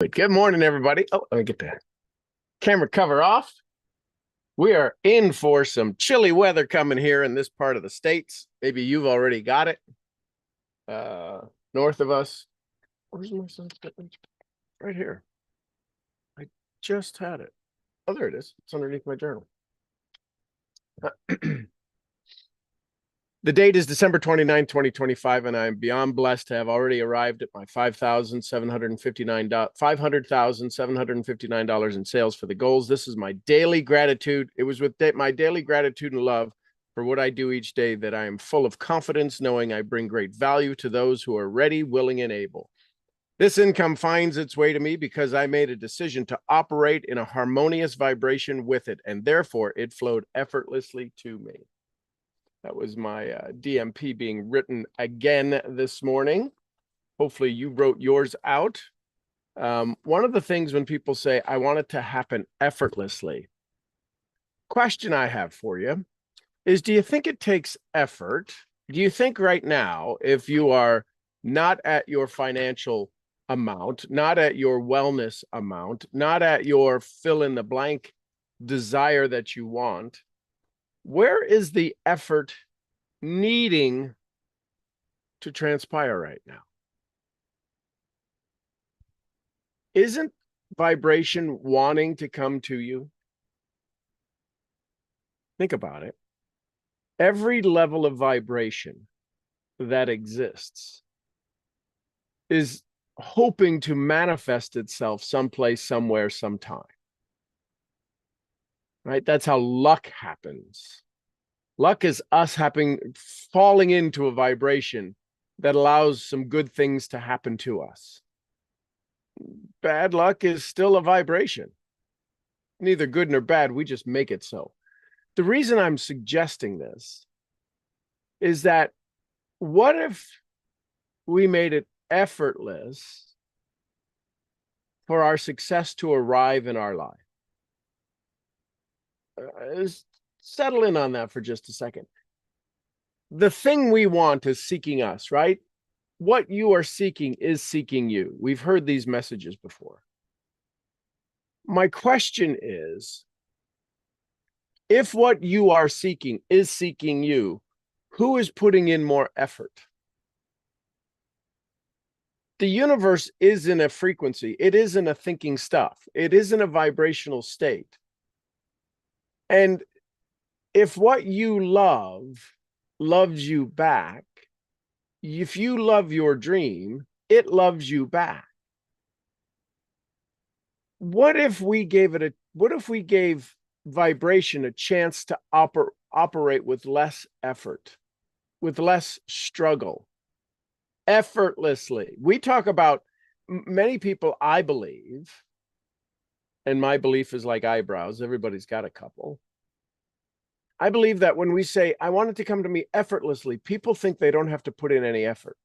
Good morning, everybody. Oh, let me get the camera cover off. We are in for some chilly weather coming here in this part of the States. Maybe you've already got it. North of us. Where's my sunset? Right here. I just had it. Oh, there it is. It's underneath my journal. The date is December 29, 2025, and I'm beyond blessed to have already arrived at my $500,759 in sales for the goals. This is my daily gratitude. It was with my daily gratitude and love for what I do each day that I am full of confidence, knowing I bring great value to those who are ready, willing, and able. This income finds its way to me because I made a decision to operate in a harmonious vibration with it, and therefore it flowed effortlessly to me. That was my DMP being written again this morning. Hopefully you wrote yours out. One of the things when people say, I want it to happen effortlessly, question I have for you is, do you think it takes effort? Do you think right now, if you are not at your financial amount, not at your wellness amount, not at your fill in the blank desire that you want, where is the effort needing to transpire right now? Isn't vibration wanting to come to you? Think about it. Every level of vibration that exists is hoping to manifest itself someplace, somewhere, sometime. Right? That's how luck happens. Luck is us falling into a vibration that allows some good things to happen to us. Bad luck is still a vibration. Neither good nor bad, we just make it so. The reason I'm suggesting this is that what if we made it effortless for our success to arrive in our life? Settle in on that for just a second. The thing we want is seeking us, right? What you are seeking is seeking you. We've heard these messages before. My question is, if what you are seeking is seeking you, who is putting in more effort? The universe is in a frequency. It is in a thinking stuff. It is in a vibrational state. And if what you love loves you back, if you love your dream, it loves you back. What if we gave vibration a chance to operate with less effort, with less struggle, effortlessly? We talk about, many people, I believe, and my belief is like eyebrows, everybody's got a couple. I believe that when we say, I want it to come to me effortlessly, people think they don't have to put in any effort.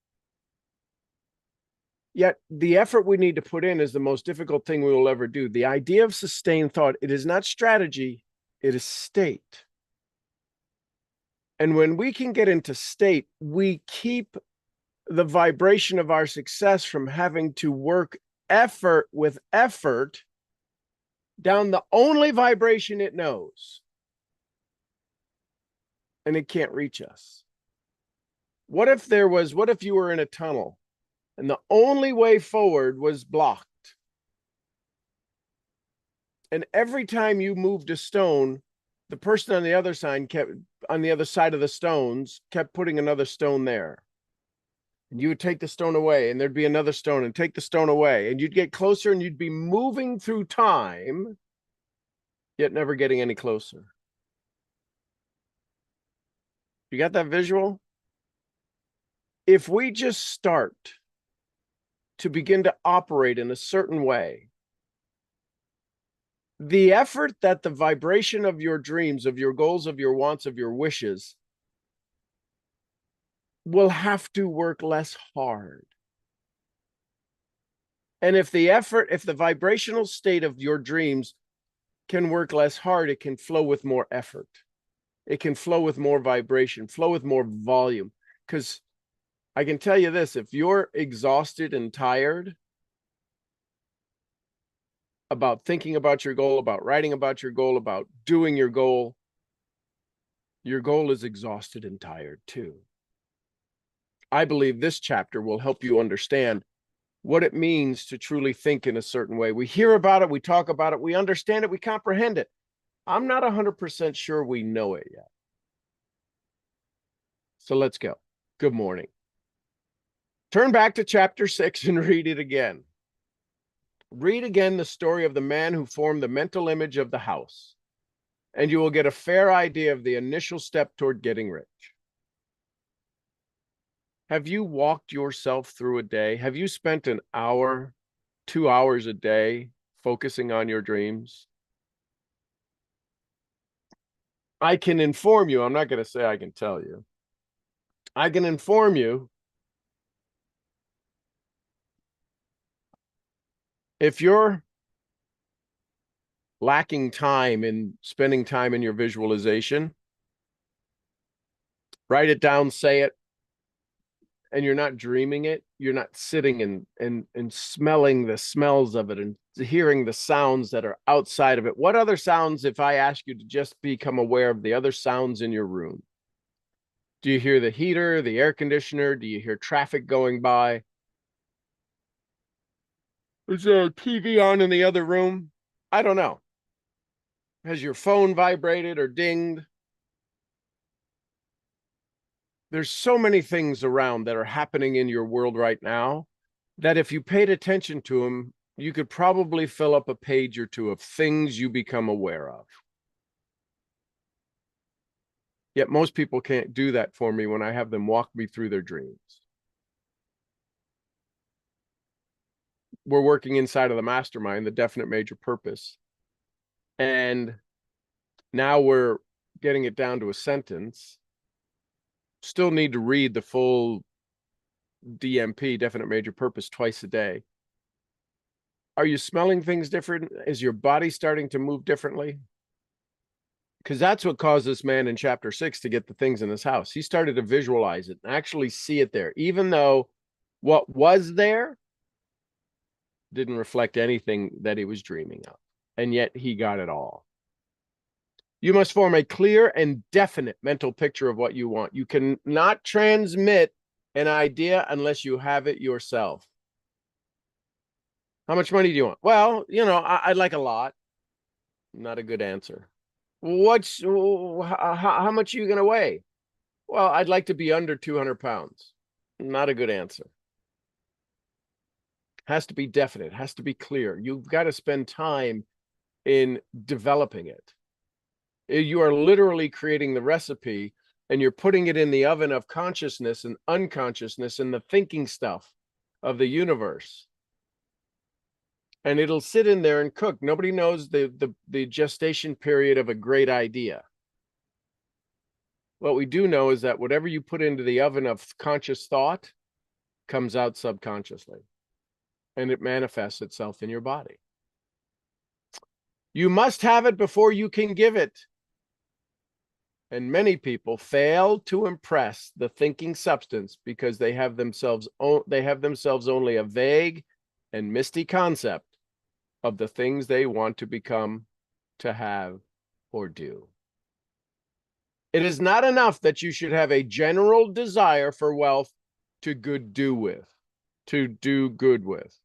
Yet the effort we need to put in is the most difficult thing we will ever do. The idea of sustained thought, it is not strategy, it is state. And when we can get into state, we keep the vibration of our success from having to work effort with effort down the only vibration it knows. And it can't reach us. What if you were in a tunnel and the only way forward was blocked? And every time you moved a stone, the person on the other side of the stones kept putting another stone there. And you would take the stone away and there'd be another stone and take the stone away. And you'd get closer and you'd be moving through time, yet never getting any closer. You got that visual? If we just start to begin to operate in a certain way, the effort that the vibration of your dreams, of your goals, of your wants, of your wishes will have to work less hard. And if the vibrational state of your dreams can work less hard, it can flow with more effort. It can flow with more vibration, flow with more volume. Because I can tell you this, if you're exhausted and tired, about thinking about your goal, about writing about your goal, about doing your goal is exhausted and tired too. I believe this chapter will help you understand what it means to truly think in a certain way. We hear about it, we talk about it, we understand it, we comprehend it. I'm not 100% sure we know it yet. So let's go. Good morning. Turn back to chapter 6 and read it again. Read again the story of the man who formed the mental image of the house, and you will get a fair idea of the initial step toward getting rich. Have you walked yourself through a day? Have you spent an hour, 2 hours a day focusing on your dreams? I can inform you, I'm not going to say I can tell you. I can inform you, if you're lacking time in spending time in your visualization, write it down, say it, and you're not dreaming it, you're not sitting and smelling the smells of it and hearing the sounds that are outside of it. What other sounds, if I ask you to just become aware of the other sounds in your room? Do you hear the heater, the air conditioner? Do you hear traffic going by? Is there a TV on in the other room? I don't know. Has your phone vibrated or dinged? There's so many things around that are happening in your world right now that if you paid attention to them, you could probably fill up a page or two of things you become aware of. Yet most people can't do that for me when I have them walk me through their dreams. We're working inside of the mastermind, the definite major purpose. And now we're getting it down to a sentence. Still need to read the full DMP, definite major purpose, twice a day. Are you smelling things different? Is your body starting to move differently? Because that's what caused this man in chapter 6 to get the things in his house. He started to visualize it and actually see it there, even though what was there didn't reflect anything that he was dreaming of. And yet he got it all. You must form a clear and definite mental picture of what you want. You cannot transmit an idea unless you have it yourself. How much money do you want? Well, I'd like a lot. Not a good answer. How much are you going to weigh? Well, I'd like to be under 200 pounds. Not a good answer. Has to be definite, has to be clear. You've got to spend time in developing it. You are literally creating the recipe and you're putting it in the oven of consciousness and unconsciousness and the thinking stuff of the universe. And it'll sit in there and cook. Nobody knows the gestation period of a great idea. What we do know is that whatever you put into the oven of conscious thought comes out subconsciously, and it manifests itself in your body. You must have it before you can give it. And many people fail to impress the thinking substance because they have themselves only a vague and misty concept of the things they want to become, to have, or do. It is not enough that you should have a general desire for wealth to do good with.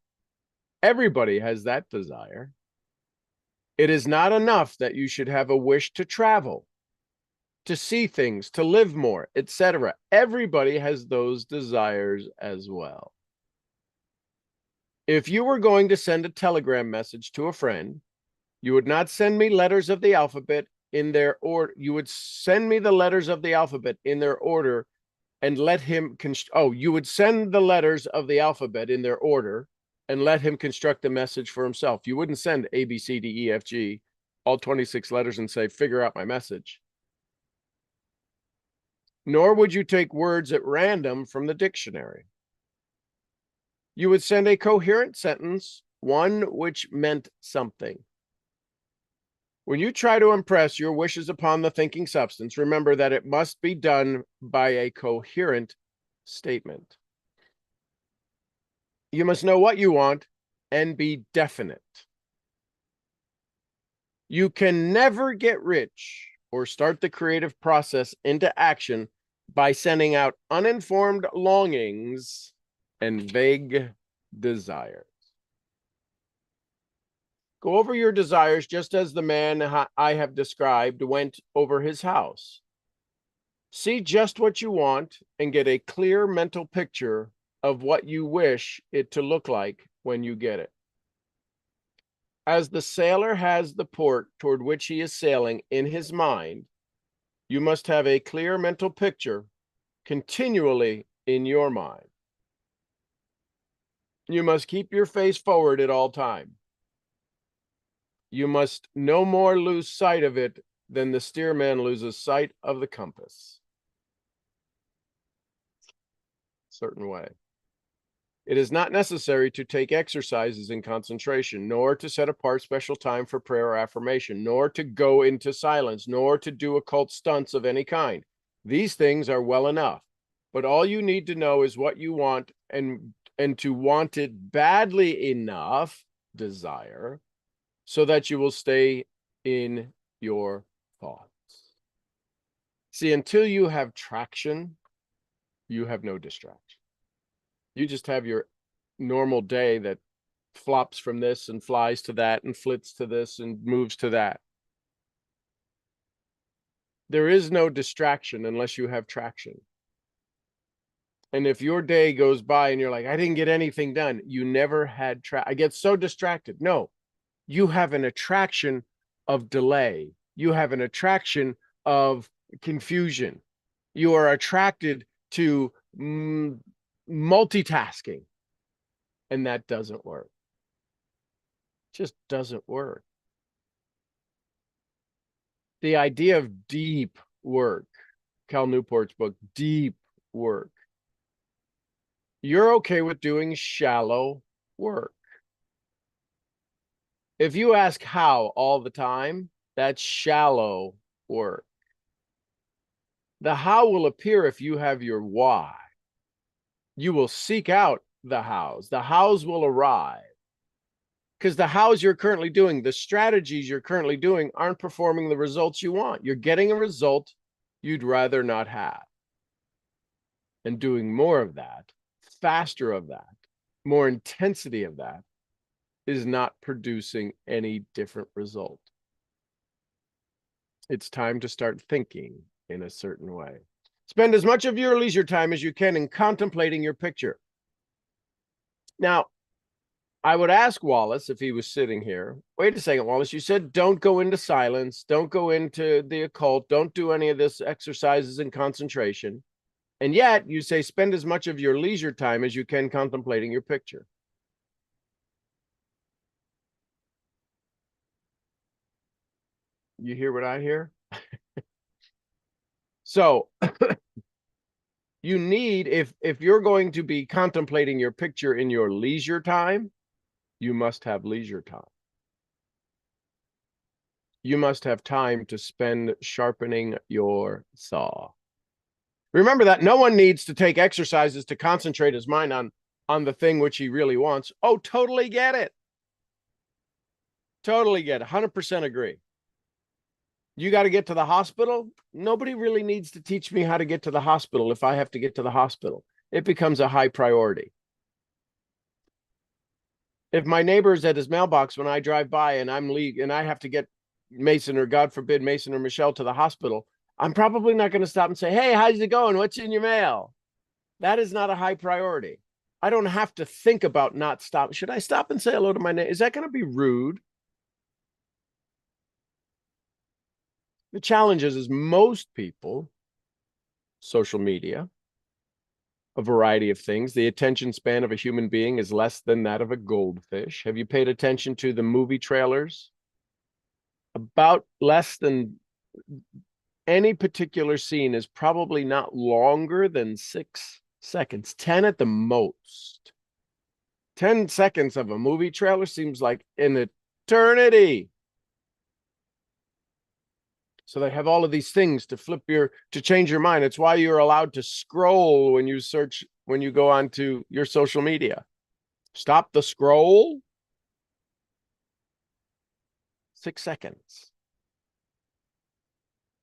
Everybody has that desire. It is not enough that you should have a wish to travel, to see things, to live more, etc. Everybody has those desires as well. If you were going to send a telegram message to a friend, you would not send me letters of the alphabet in their order. You would send me the letters of the alphabet in their order and let him you would send the letters of the alphabet in their order and let him construct the message for himself. You wouldn't send A, B, C, D, E, F, G, all 26 letters and say, figure out my message. Nor would you take words at random from the dictionary. You would send a coherent sentence, one which meant something. When you try to impress your wishes upon the thinking substance, remember that it must be done by a coherent statement. You must know what you want and be definite. You can never get rich or start the creative process into action by sending out uninformed longings and vague desires. Go over your desires just as the man I have described went over his house. See just what you want and get a clear mental picture of what you wish it to look like when you get it. As the sailor has the port toward which he is sailing in his mind, you must have a clear mental picture continually in your mind. You must keep your face forward at all time. You must no more lose sight of it than the steersman loses sight of the compass. Certain way. It is not necessary to take exercises in concentration, nor to set apart special time for prayer or affirmation, nor to go into silence, nor to do occult stunts of any kind. These things are well enough, but all you need to know is what you want and to want it badly enough, desire, so that you will stay in your thoughts. See, until you have traction, you have no distraction. You just have your normal day that flops from this and flies to that and flits to this and moves to that. There is no distraction unless you have traction. And if your day goes by and you're like, I didn't get anything done, you never had I get so distracted. No, you have an attraction of delay. You have an attraction of confusion. You are attracted to multitasking, and that doesn't work. It just doesn't work. The idea of deep work, Cal Newport's book, deep work. You're okay with doing shallow work. If you ask how all the time, that's shallow work. The how will appear if you have your why. You will seek out the hows. The hows will arrive. Because the hows you're currently doing, the strategies you're currently doing aren't performing the results you want. You're getting a result you'd rather not have. And doing more of that, faster of that, more intensity of that, is not producing any different result. It's time to start thinking in a certain way. Spend as much of your leisure time as you can in contemplating your picture. Now, I would ask Wallace if he was sitting here, wait a second, Wallace, you said don't go into silence, don't go into the occult, don't do any of this exercises in concentration. And yet you say spend as much of your leisure time as you can contemplating your picture. You hear what I hear? So you need, if you're going to be contemplating your picture in your leisure time, you must have leisure time. You must have time to spend sharpening your saw. Remember that no one needs to take exercises to concentrate his mind on the thing which he really wants. Oh, totally get it. Totally get it. 100% agree. You got to get to the hospital. Nobody really needs to teach me how to get to the hospital if I have to get to the hospital. It becomes a high priority. If my neighbor is at his mailbox when I drive by and and I have to get Mason, or God forbid, Mason or Michelle to the hospital, I'm probably not going to stop and say, hey, how's it going? What's in your mail? That is not a high priority. I don't have to think about not stopping. Should I stop and say hello to my neighbor? Is that going to be rude? The challenge is most people, social media, a variety of things. The attention span of a human being is less than that of a goldfish. Have you paid attention to the movie trailers? About less than any particular scene is probably not longer than 6 seconds, 10 at the most. 10 seconds of a movie trailer seems like an eternity. So they have all of these things to change your mind. It's why you're allowed to scroll when you search, when you go onto your social media. Stop the scroll. 6 seconds.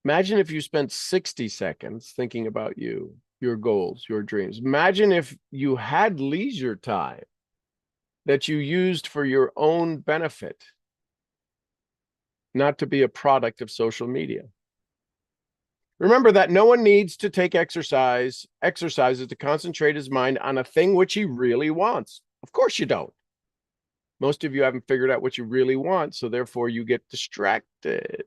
Imagine if you spent 60 seconds thinking about you, your goals, your dreams. Imagine if you had leisure time that you used for your own benefit, not to be a product of social media. Remember that no one needs to take exercises to concentrate his mind on a thing which he really wants. Of course you don't. Most of you haven't figured out what you really want, so therefore you get distracted.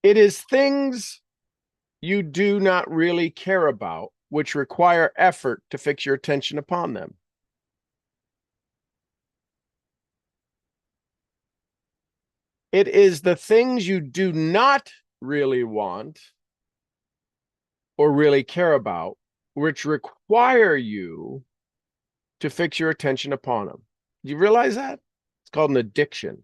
It is things you do not really care about which require effort to fix your attention upon them. It is the things you do not really want or really care about which require you to fix your attention upon them. Do you realize that? It's called an addiction.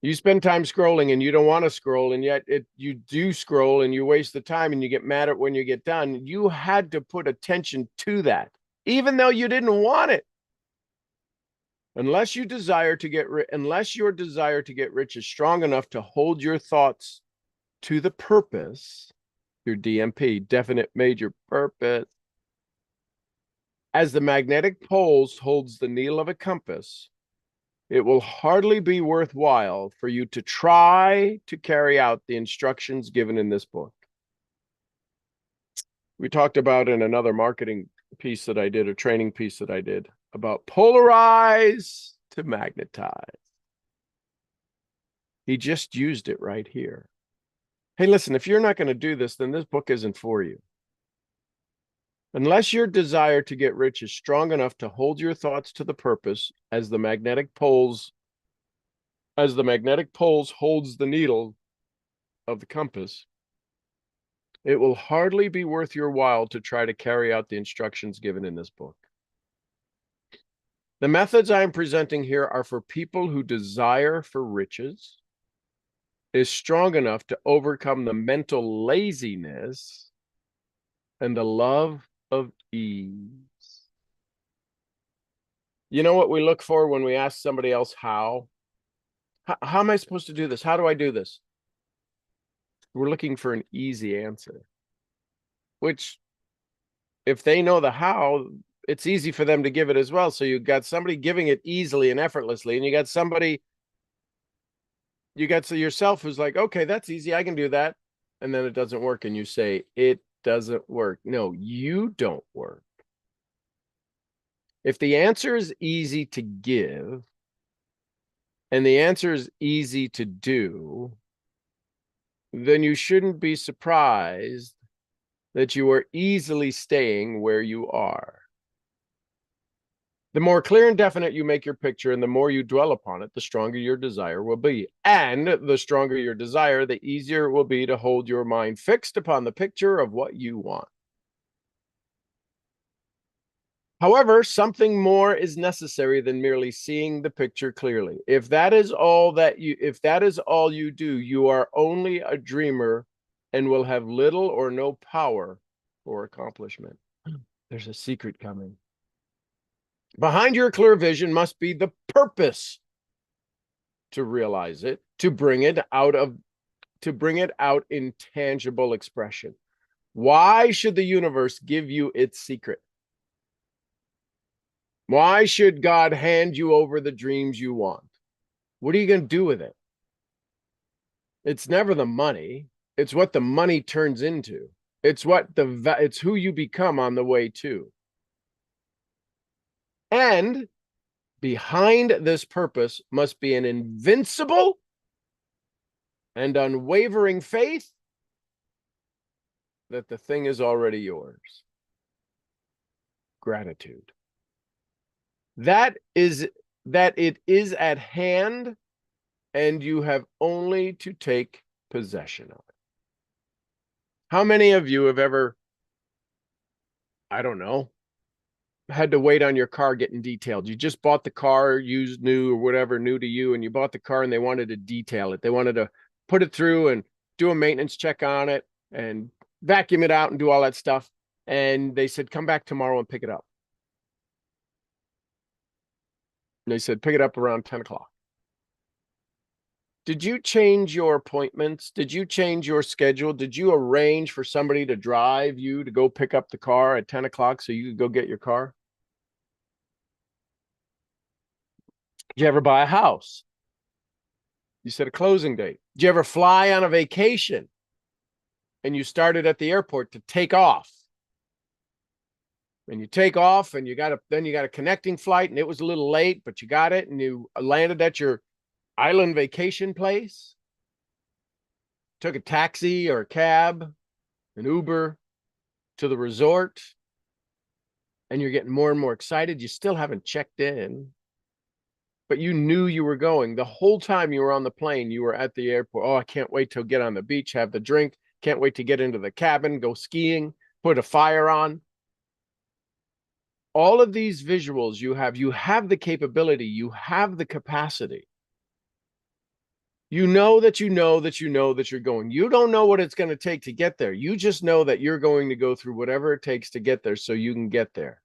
You spend time scrolling and you don't want to scroll, and yet you do scroll and you waste the time and you get mad at when you get done. You had to put attention to that, even though you didn't want it. Unless your desire to get rich is strong enough to hold your thoughts to the purpose, your DMP, definite major purpose, as the magnetic poles holds the needle of a compass, it will hardly be worthwhile for you to try to carry out the instructions given in this book. We talked about in another marketing piece that I did, a training piece that I did, about polarize to magnetize. He just used it right here. Hey, listen, if you're not going to do this, then this book isn't for you. Unless your desire to get rich is strong enough to hold your thoughts to the purpose as the magnetic poles holds the needle of the compass, it will hardly be worth your while to try to carry out the instructions given in this book. The methods I am presenting here are for people whose desire for riches is strong enough to overcome the mental laziness and the love of ease. You know what we look for when we ask somebody else how? How am I supposed to do this? How do I do this? We're looking for an easy answer, which if they know the how, it's easy for them to give it as well. So you got somebody giving it easily and effortlessly, and you got yourself who's like, okay, that's easy, I can do that. And then it doesn't work. And you say, it doesn't work. No, you don't work. If the answer is easy to give and the answer is easy to do, then you shouldn't be surprised that you are easily staying where you are. The more clear and definite you make your picture and the more you dwell upon it, the stronger your desire will be. And the stronger your desire, the easier it will be to hold your mind fixed upon the picture of what you want. However, something more is necessary than merely seeing the picture clearly. If that is all you do, you are only a dreamer and will have little or no power for accomplishment. There's a secret coming. Behind your clear vision must be the purpose to realize it, to bring it out in tangible expression. Why should the universe give you its secret? Why should God hand you over the dreams you want? What are you going to do with it? It's never the money. It's what the money turns into. It's who you become on the way to. And behind this purpose must be an invincible and unwavering faith that the thing is already yours. Gratitude. That it is at hand and you have only to take possession of it. How many of you have ever, I don't know, had to wait on your car getting detailed? You just bought the car, used, new, or whatever, new to you, and you bought the car and they wanted to detail it. They wanted to put it through and do a maintenance check on it and vacuum it out and do all that stuff. And they said, come back tomorrow and pick it up. And they said, pick it up around 10 o'clock. Did you change your appointments? Did you change your schedule? Did you arrange for somebody to drive you to go pick up the car at 10 o'clock so you could go get your car? Did you ever buy a house? You set a closing date. Did you ever fly on a vacation and you started at the airport to take off? And you take off and you got a connecting flight and it was a little late, but you got it and you landed at your island vacation place. Took a taxi or a cab, an Uber to the resort, and you're getting more and more excited. You still haven't checked in, but you knew you were going. The whole time you were on the plane, you were at the airport. Oh, I can't wait to get on the beach, have the drink. Can't wait to get into the cabin, go skiing, put a fire on. All of these visuals you have the capability, you have the capacity. You know that you know that you know that you're going. You don't know what it's going to take to get there. You just know that you're going to go through whatever it takes to get there so you can get there.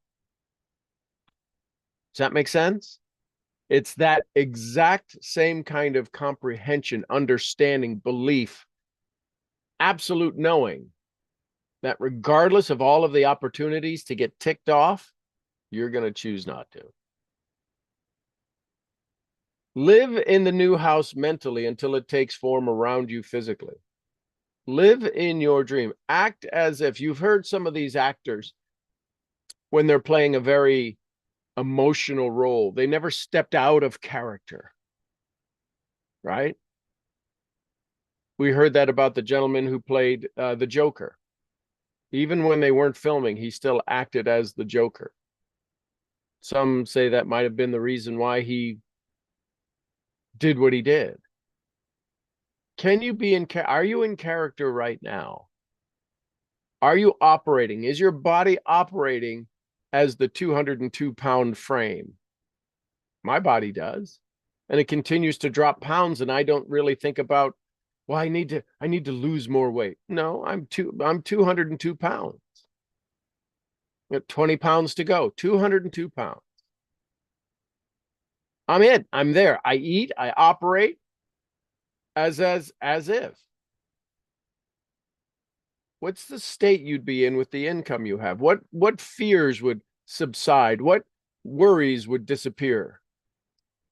Does that make sense? It's that exact same kind of comprehension, understanding, belief, absolute knowing that regardless of all of the opportunities to get ticked off, you're going to choose not to. Live in the new house mentally until it takes form around you physically. Live in your dream. Act as if you've heard some of these actors when they're playing a very emotional role. They never stepped out of character, right? We heard that about the gentleman who played the Joker. Even when they weren't filming, he still acted as the Joker. Some say that might have been the reason why he did what he did. Can you be are you in character right now? Are you operating? Is your body operating as the 202-pound frame? My body does. And it continues to drop pounds, and I don't really think about, well, I need to lose more weight. No, I'm 202 pounds. Got 20 pounds to go, 202 pounds. I'm in. I'm there. I eat, I operate as if. What's the state you'd be in with the income you have? What fears would subside? What worries would disappear?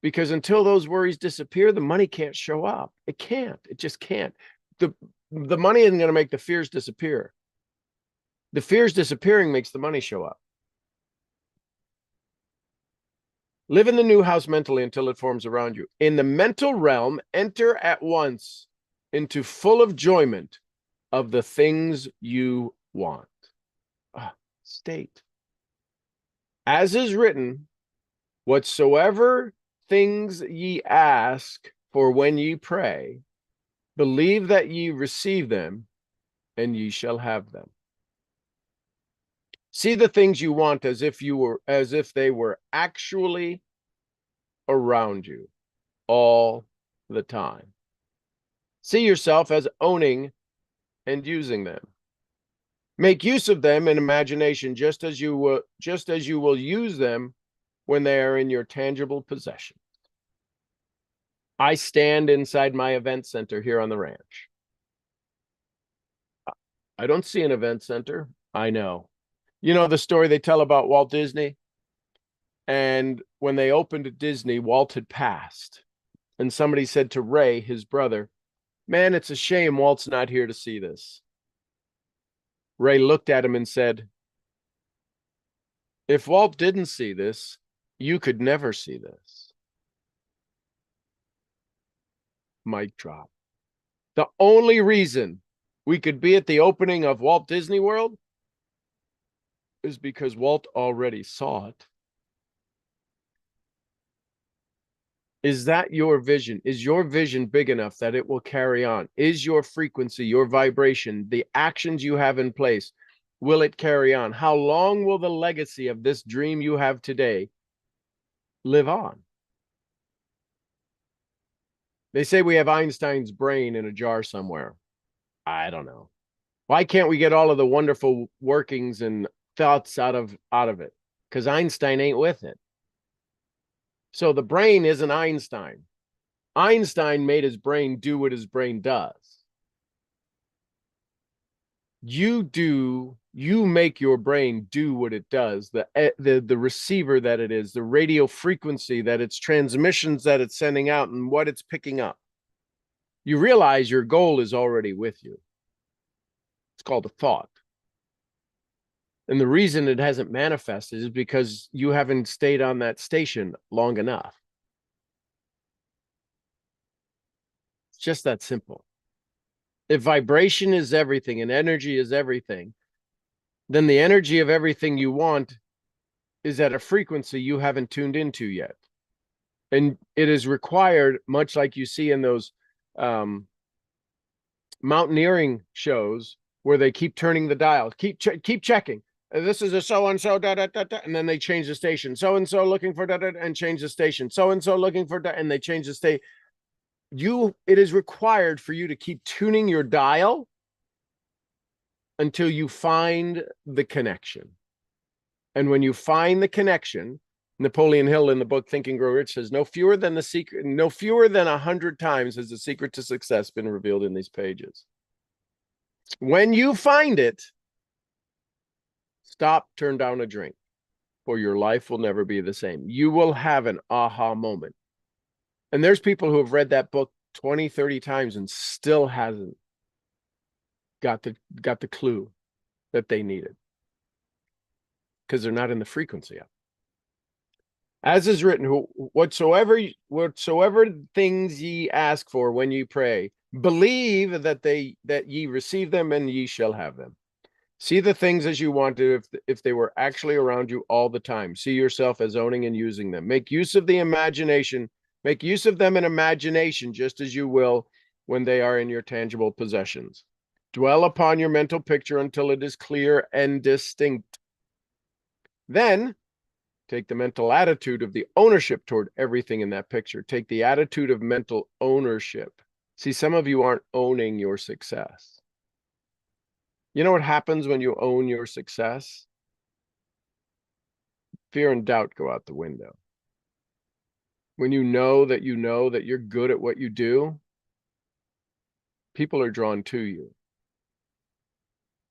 Because until those worries disappear, the money can't show up. It can't. It just can't. The money isn't going to make the fears disappear. The fears disappearing makes the money show up. Live in the new house mentally until it forms around you. In the mental realm, enter at once into full enjoyment of the things you want. State. As is written, whatsoever things ye ask for when ye pray, believe that ye receive them, and ye shall have them. See the things you want as if they were actually around you all the time. See yourself as owning and using them. Make use of them in imagination just as you will use them when they are in your tangible possession. I stand inside my event center here on the ranch. I don't see an event center. I know. You know the story they tell about Walt Disney? And when they opened Disney, Walt had passed. And somebody said to Ray, his brother, man, it's a shame Walt's not here to see this. Ray looked at him and said, if Walt didn't see this, you could never see this. Mic drop. The only reason we could be at the opening of Walt Disney World is because Walt already saw it. Is that your vision? Is your vision big enough that it will carry on? Is your frequency, your vibration, the actions you have in place, will it carry on? How long will the legacy of this dream you have today live on? They say we have Einstein's brain in a jar somewhere. I don't know. Why can't we get all of the wonderful workings and thoughts out of it? Because Einstein ain't with it. So the brain isn't Einstein. Einstein made his brain do what his brain does. You make your brain do what it does, the receiver that it is, the radio frequency that it's transmissions that it's sending out and what it's picking up. You realize your goal is already with you. It's called a thought. And the reason it hasn't manifested is because you haven't stayed on that station long enough. It's just that simple. If vibration is everything and energy is everything, then the energy of everything you want is at a frequency you haven't tuned into yet. And it is required, much like you see in those mountaineering shows where they keep turning the dial, keep checking. This is a so-and-so, and then they change the station. So-and-so looking for and change the station. So-and-so looking for and they change the station. It is required for you to keep tuning your dial until you find the connection. And when you find the connection, Napoleon Hill in the book Think and Grow Rich says, no fewer than 100 times has the secret to success been revealed in these pages. When you find it, stop, turn down a drink, or your life will never be the same. You will have an aha moment. And there's people who have read that book 20, 30 times and still hasn't got the clue that they needed, because they're not in the frequency of it. As is written, whatsoever things ye ask for when ye pray, believe that ye receive them, and ye shall have them. See the things as you want to, if they were actually around you all the time. See yourself as owning and using them. Make use of the imagination. Make use of them in imagination, just as you will when they are in your tangible possessions. Dwell upon your mental picture until it is clear and distinct. Then take the mental attitude of the ownership toward everything in that picture. Take the attitude of mental ownership. See, some of you aren't owning your success. You know what happens when you own your success? Fear and doubt go out the window. When you know that you're good at what you do, people are drawn to you.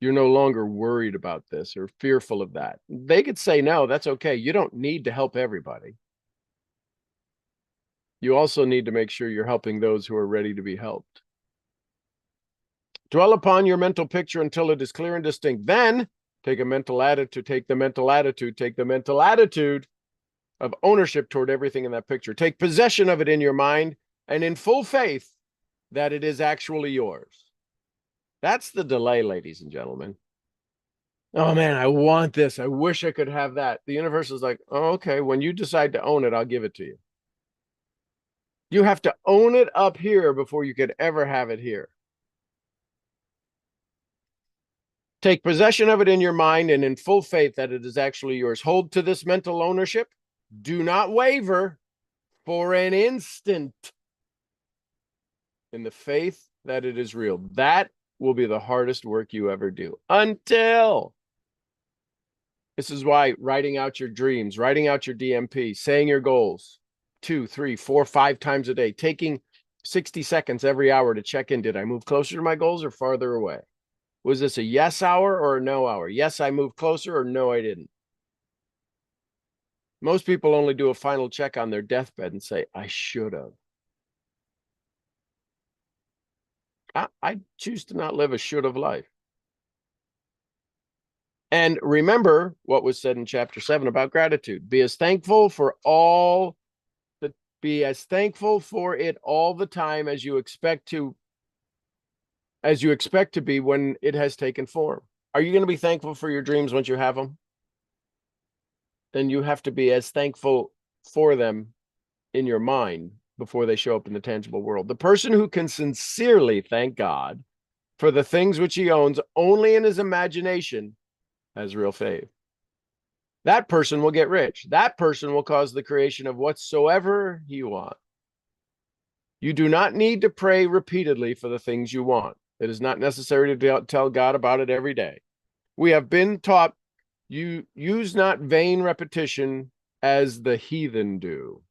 You're no longer worried about this or fearful of that. They could say, no, that's okay. You don't need to help everybody. You also need to make sure you're helping those who are ready to be helped. Dwell upon your mental picture until it is clear and distinct. Then take the mental attitude of ownership toward everything in that picture. Take possession of it in your mind and in full faith that it is actually yours. That's the delay, ladies and gentlemen. Oh man, I want this. I wish I could have that. The universe is like, oh, okay, when you decide to own it, I'll give it to you. You have to own it up here before you could ever have it here. Take possession of it in your mind and in full faith that it is actually yours. Hold to this mental ownership. Do not waver for an instant in the faith that it is real. That will be the hardest work you ever do. Until. This is why writing out your dreams, writing out your DMP, saying your goals 2, 3, 4, 5 times a day, taking 60 seconds every hour to check in. Did I move closer to my goals or farther away? Was this a yes hour or a no hour? Yes, I moved closer, or no, I didn't. Most people only do a final check on their deathbed and say, I should have. I choose to not live a should have life. And remember what was said in chapter 7 about gratitude. Be as thankful for it all the time as you expect to be when it has taken form. Are you going to be thankful for your dreams once you have them? Then you have to be as thankful for them in your mind before they show up in the tangible world. The person who can sincerely thank God for the things which he owns only in his imagination has real faith. That person will get rich. That person will cause the creation of whatsoever he wants. You do not need to pray repeatedly for the things you want. It is not necessary to tell God about it every day. We have been taught, you use not vain repetition as the heathen do.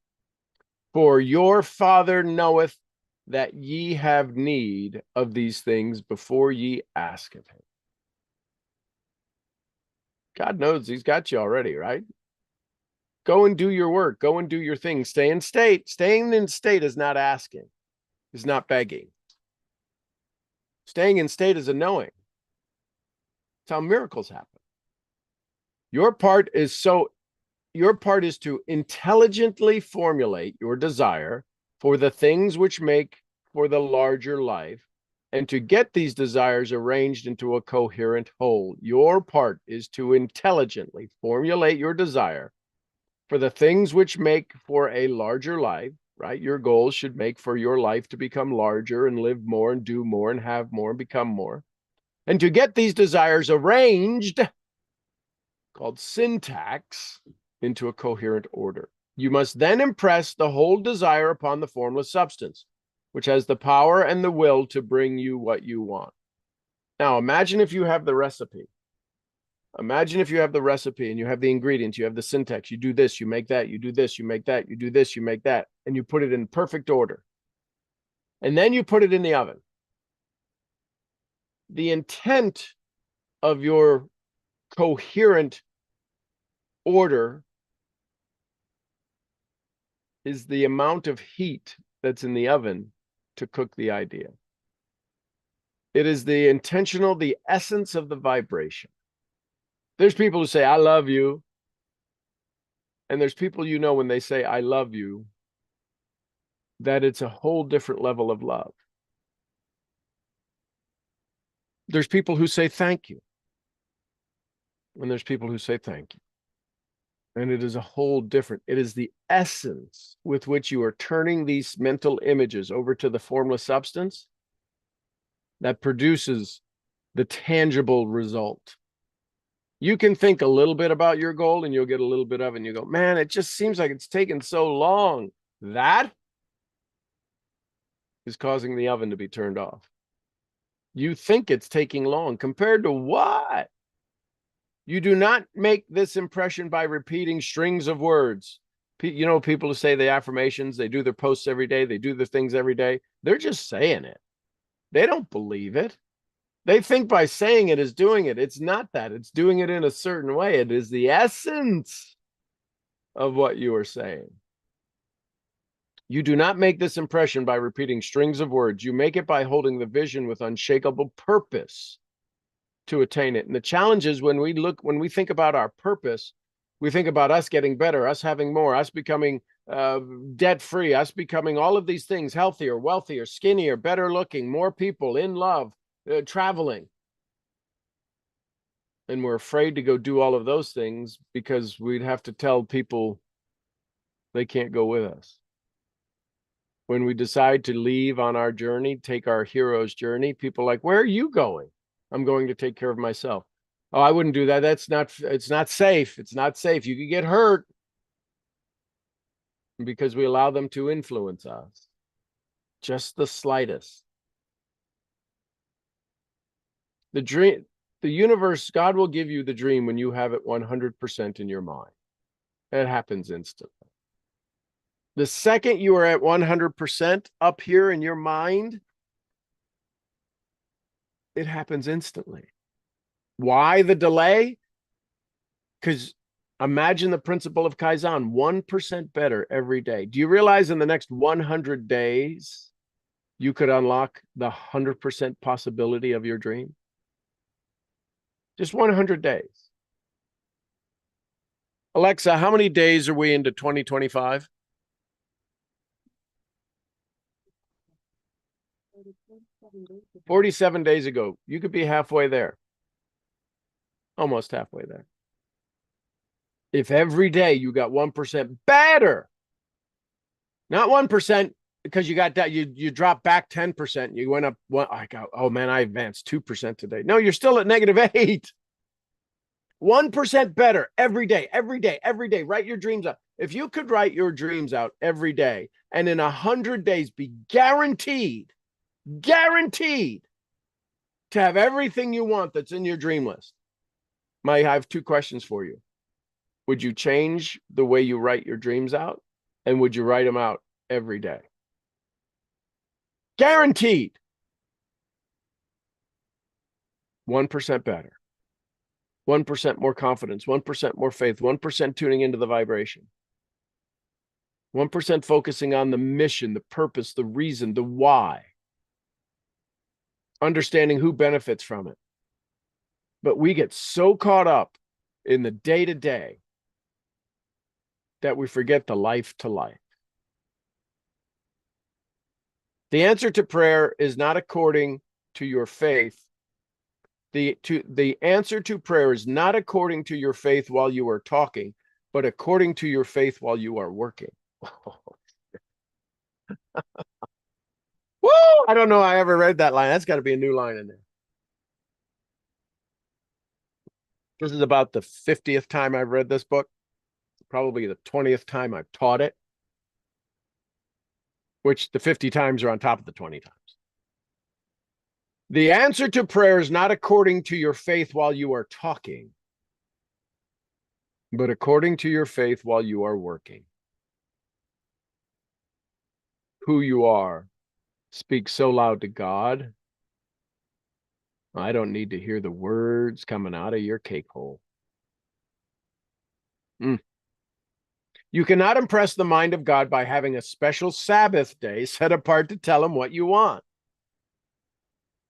For your Father knoweth that ye have need of these things before ye ask of him. God knows he's got you already, right? Go and do your work. Go and do your thing. Stay in state. Staying in state is not asking, is not begging. Staying in state is a knowing. It's how miracles happen. Your part is to intelligently formulate your desire for the things which make for the larger life, and to get these desires arranged into a coherent whole. Your part is to intelligently formulate your desire for the things which make for a larger life, right? Your goals should make for your life to become larger and live more and do more and have more and become more. And to get these desires arranged, called syntax, into a coherent order. You must then impress the whole desire upon the formless substance, which has the power and the will to bring you what you want. Now, imagine if you have the recipe. Imagine if you have the recipe and you have the ingredients, you have the syntax, you do this, you make that, you do this, you make that, you do this, you make that, and you put it in perfect order. And then you put it in the oven. The intent of your coherent order is the amount of heat that's in the oven to cook the idea. It is the intentional, the essence of the vibration. There's people who say, I love you. And there's people, you know, when they say, I love you, that it's a whole different level of love. There's people who say, thank you. And there's people who say, thank you. And it is a whole different, it is the essence with which you are turning these mental images over to the formless substance that produces the tangible result. You can think a little bit about your goal and you'll get a little bit of it and you go, man, it just seems like it's taken so long. That is causing the oven to be turned off. You think it's taking long compared to what? You do not make this impression by repeating strings of words. You know, people who say the affirmations, they do their posts every day, they do their things every day. They're just saying it. They don't believe it. They think by saying it is doing it. It's not that. It's doing it in a certain way. It is the essence of what you are saying. You do not make this impression by repeating strings of words. You make it by holding the vision with unshakable purpose to attain it. And the challenge is when we think about our purpose, we think about us getting better, us having more, us becoming debt-free, us becoming all of these things, healthier, wealthier, skinnier, better looking, more people in love, traveling. And we're afraid to go do all of those things because we'd have to tell people they can't go with us. When we decide to leave on our journey, take our hero's journey, people are like, where are you going? I'm going to take care of myself. Oh, I wouldn't do that. It's not safe. It's not safe. You could get hurt. Because we allow them to influence us. Just the slightest. The dream, the universe, God will give you the dream when you have it 100% in your mind. It happens instantly. The second you are at 100% up here in your mind, it happens instantly. Why the delay? Because imagine the principle of Kaizen, 1% better every day. Do you realize in the next 100 days, you could unlock the 100% possibility of your dream? Just 100 days. Alexa, how many days are we into 2025? 47 days ago. You could be halfway there. Almost halfway there. If every day you got 1% better, not 1% because you got that, you dropped back 10%. You went up one. I go, oh man, I advanced 2% today. No, you're still at -8. 1% better every day, every day, every day. Write your dreams out. If you could write your dreams out every day and in 100 days be guaranteed to have everything you want that's in your dream list. I have 2 questions for you. Would you change the way you write your dreams out? And would you write them out every day. Guaranteed. 1% better. 1% more confidence, 1% more faith, 1% tuning into the vibration. 1% focusing on the mission, the purpose, the reason, the why. Understanding who benefits from it. But we get so caught up in the day-to-day that we forget the life to life. The answer to prayer is not according to your faith. The answer to prayer is not according to your faith while you are talking, but according to your faith while you are working. Woo! I don't know I ever read that line. That's got to be a new line in there. This is about the 50th time I've read this book, probably the 20th time I've taught it, which the 50 times are on top of the 20 times. The answer to prayer is not according to your faith while you are talking, but according to your faith while you are working. Who you are speaks so loud to God. I don't need to hear the words coming out of your cake hole. You cannot impress the mind of God by having a special Sabbath day set apart to tell him what you want,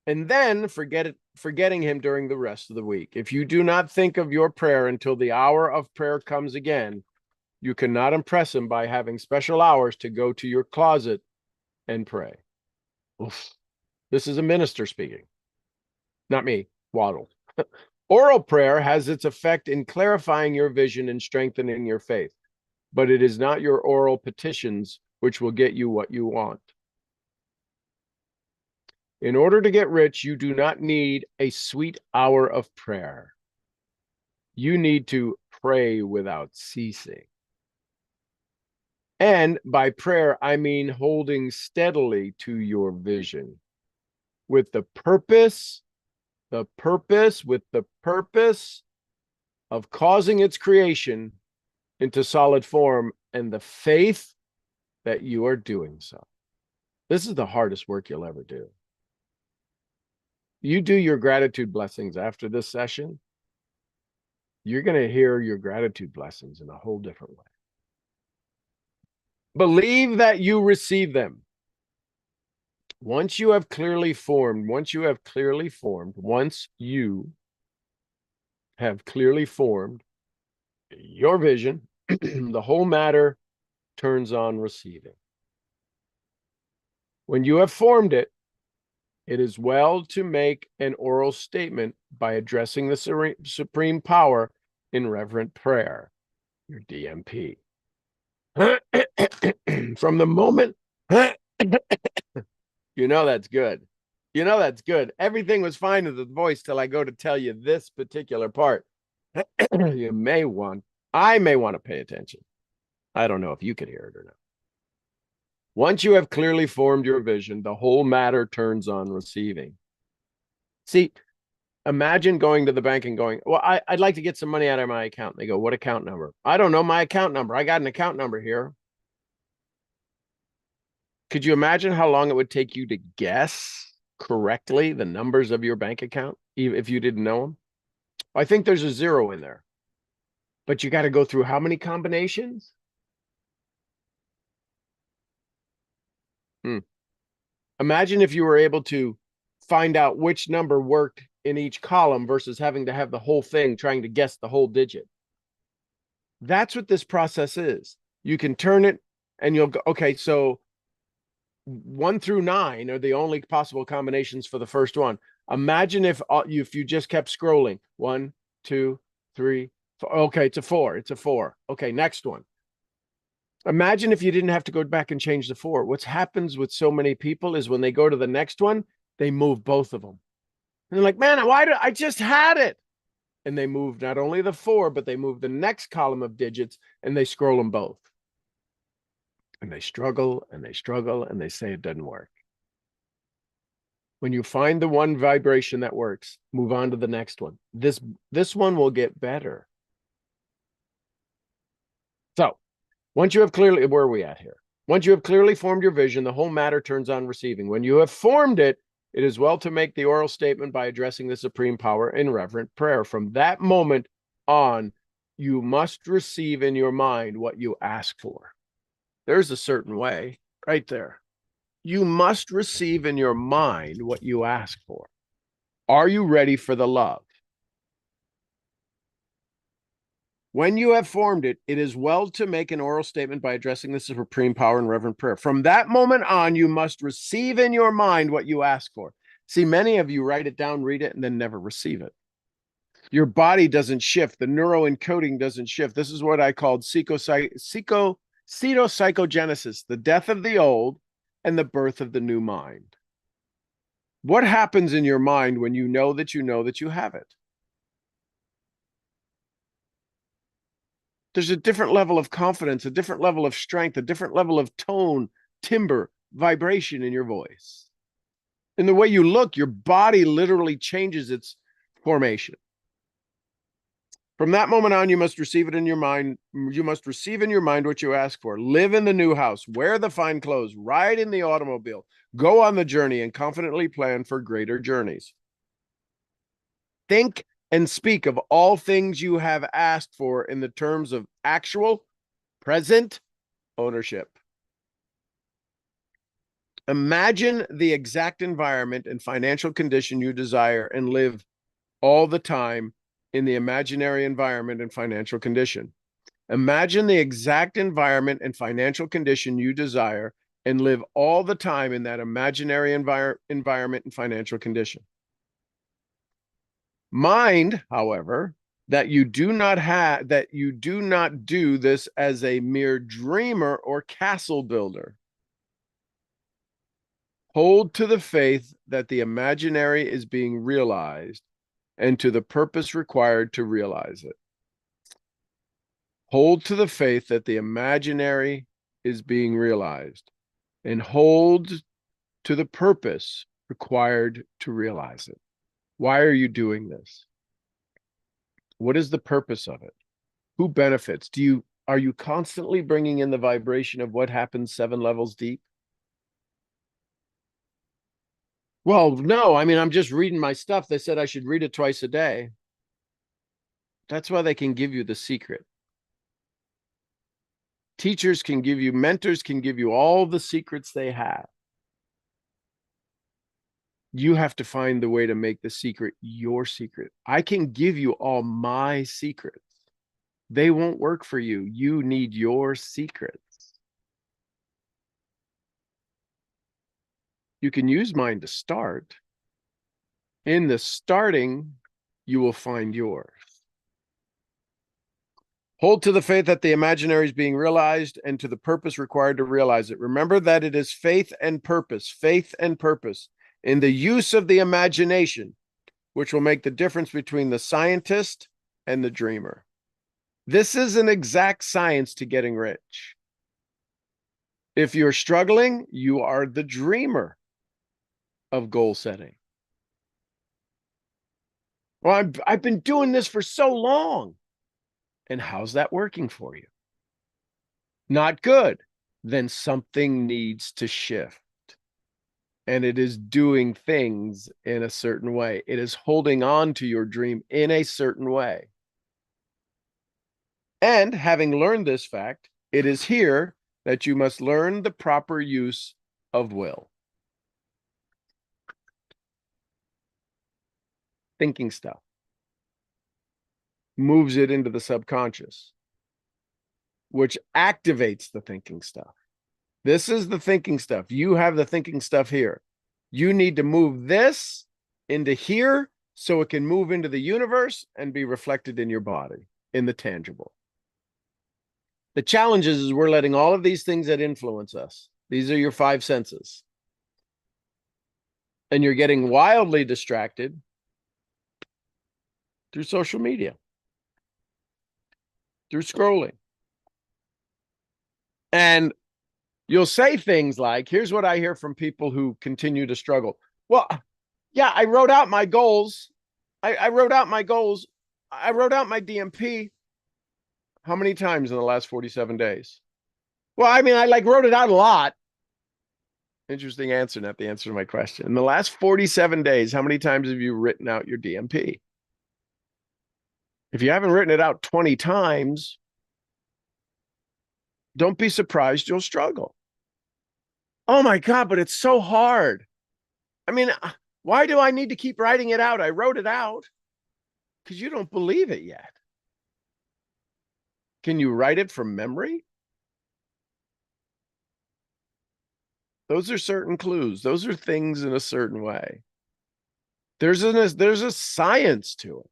and then forgetting him during the rest of the week. If you do not think of your prayer until the hour of prayer comes again, you cannot impress him by having special hours to go to your closet and pray. Oof. This is a minister speaking, not me, Waddle. Oral prayer has its effect in clarifying your vision and strengthening your faith, but it is not your oral petitions which will get you what you want. In order to get rich, you do not need a sweet hour of prayer. You need to pray without ceasing. And by prayer, I mean holding steadily to your vision with the purpose of causing its creation into solid form and the faith that you are doing so. This is the hardest work you'll ever do. You do your gratitude blessings after this session, you're going to hear your gratitude blessings in a whole different way. Believe that you receive them. Once you have clearly formed your vision, the whole matter turns on receiving. When you have formed it, it is well to make an oral statement by addressing the supreme power in reverent prayer, your DMP. From the moment, you know that's good. You know that's good. Everything was fine with the voice till I go to tell you this particular part. I may want to pay attention. I don't know if you could hear it or not. Once you have clearly formed your vision, the whole matter turns on receiving. See, imagine going to the bank and going, well, I'd like to get some money out of my account. They go, what account number? I don't know my account number. I got an account number here. Could you imagine how long it would take you to guess correctly the numbers of your bank account, even if you didn't know them? I think there's a zero in there. But you got to go through how many combinations? Imagine if you were able to find out which number worked in each column versus having to have the whole thing trying to guess the whole digit. That's what this process is. You can turn it and you'll go, okay, so 1 through 9 are the only possible combinations for the first one. Imagine if you just kept scrolling. 1, 2, 3, 4. Okay, it's a 4. It's a 4. Okay, next one. Imagine if you didn't have to go back and change the 4. What happens with so many people is when they go to the next one, they move both of them. And they're like, man, why did I just had it? And they move not only the 4, but they move the next column of digits and they scroll them both. And they struggle and they struggle and they say it doesn't work. When you find the one vibration that works, move on to the next one. This one will get better. So once you have clearly, where are we at here? Once you have clearly formed your vision, the whole matter turns on receiving. When you have formed it, it is well to make the oral statement by addressing the supreme power in reverent prayer. From that moment on, you must receive in your mind what you ask for. There's a certain way right there. You must receive in your mind what you ask for. Are you ready for the love? When you have formed it, it is well to make an oral statement by addressing the supreme power in reverent prayer. From that moment on, you must receive in your mind what you ask for. See, many of you write it down, read it, and then never receive it. Your body doesn't shift. The neuroencoding doesn't shift. This is what I called pseudopsychogenesis, the death of the old and the birth of the new mind. What happens in your mind when you know that you have it? There's a different level of confidence, a different level of strength, a different level of tone, timbre, vibration in your voice. In the way you look, your body literally changes its formation. From that moment on, you must receive it in your mind. You must receive in your mind what you ask for. Live in the new house, wear the fine clothes, ride in the automobile, go on the journey, and confidently plan for greater journeys. Think and speak of all things you have asked for in the terms of actual, present ownership. Imagine the exact environment and financial condition you desire and live all the time in the imaginary environment and financial condition. Imagine the exact environment and financial condition you desire and live all the time in that imaginary environment and financial condition. Mind, however, that you do not do this as a mere dreamer or castle builder. Hold to the faith that the imaginary is being realized and to the purpose required to realize it. Hold to the faith that the imaginary is being realized and hold to the purpose required to realize it. Why are you doing this? What is the purpose of it? Who benefits? Are you constantly bringing in the vibration of what happens 7 levels deep? Well, no, I mean, I'm just reading my stuff. They said I should read it twice a day. That's why they can give you the secret. Teachers can give you, mentors can give you all the secrets they have. You have to find the way to make the secret your secret. I can give you all my secrets. They won't work for you. You need your secrets. You can use mine to start. In the starting, you will find yours. Hold to the faith that the imaginary is being realized and to the purpose required to realize it. Remember that it is faith and purpose in the use of the imagination, which will make the difference between the scientist and the dreamer. This is an exact science to getting rich. If you're struggling, you are the dreamer of goal setting. Well, I've been doing this for so long. And how's that working for you? Not good. Then something needs to shift. And it is doing things in a certain way. It is holding on to your dream in a certain way. And having learned this fact, it is here that you must learn the proper use of will. Thinking stuff moves it into the subconscious, which activates the thinking stuff. This is the thinking stuff. You have the thinking stuff here. You need to move this into here so it can move into the universe and be reflected in your body, in the tangible. The challenge is we're letting all of these things that influence us. These are your 5 senses. And you're getting wildly distracted through social media, through scrolling. And you'll say things like, here's what I hear from people who continue to struggle. Well, yeah, I wrote out my goals. I wrote out my goals. I wrote out my DMP. How many times in the last 47 days? Well, I mean, I like wrote it out a lot. Interesting answer, not the answer to my question. In the last 47 days, how many times have you written out your DMP? If you haven't written it out 20 times, don't be surprised you'll struggle. Oh my God, but it's so hard. I mean, why do I need to keep writing it out? I wrote it out because you don't believe it yet. Can you write it from memory? Those are certain clues. Those are things in a certain way. There's a science to it.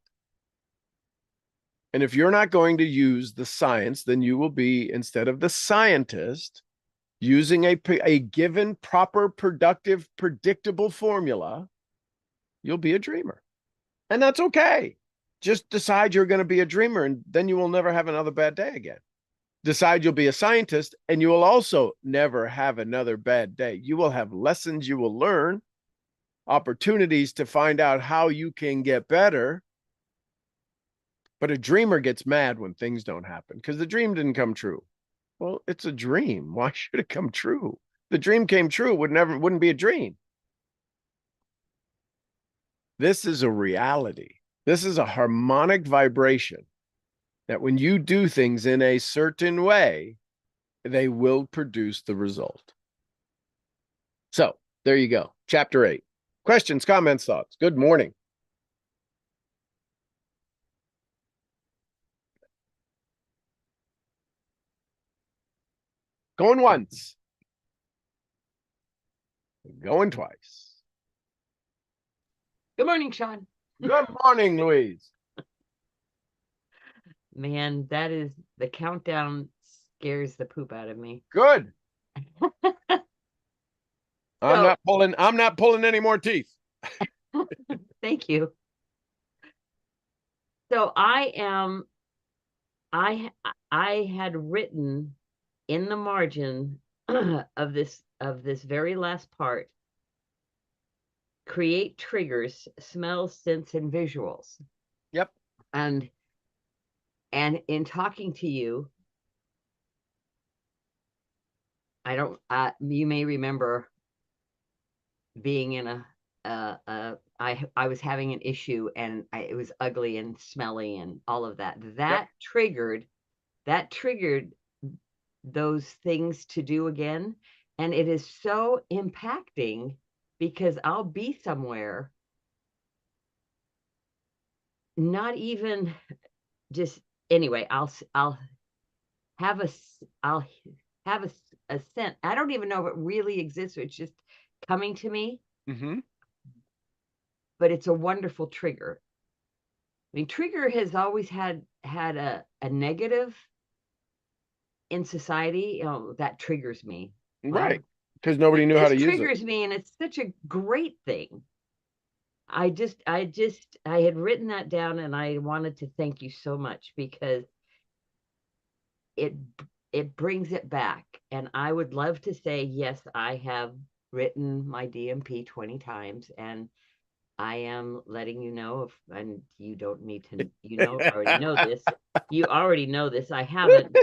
And if you're not going to use the science, then you will be, instead of the scientist, using a given, proper, productive, predictable formula, you'll be a dreamer. And that's okay. Just decide you're going to be a dreamer, and then you will never have another bad day again. Decide you'll be a scientist, and you will also never have another bad day. You will have lessons you will learn, opportunities to find out how you can get better. But a dreamer gets mad when things don't happen because the dream didn't come true. Well, it's a dream. Why should it come true? The dream came true, it wouldn't be a dream. This is a reality. This is a harmonic vibration that when you do things in a certain way, they will produce the result. So there you go. Chapter 8. Questions, comments, thoughts. Good morning. Going once. Going twice. Good morning, Sean. Good morning, Louise. Man, that is the countdown scares the poop out of me. Good. I'm not pulling any more teeth. Thank you. So I had written in the margin of this very last part, create triggers, smells, scents, and visuals. Yep. And in talking to you, you may remember being in I was having an issue, and it was ugly and smelly and all of that. That triggered those things to do again. And it is so impacting because I'll be somewhere, not even just anyway, I'll have a scent. I don't even know if it really exists. It's just coming to me. Mm-hmm. But it's a wonderful trigger. I mean, trigger has always had a negative in society. That triggers me. Right. Because nobody knew how to use it. This triggers me, and it's such a great thing. I had written that down, and I wanted to thank you so much because it brings it back. And I would love to say, yes, I have written my DMP 20 times, and I am letting you know, and you don't need to, already know this. You already know this. I haven't.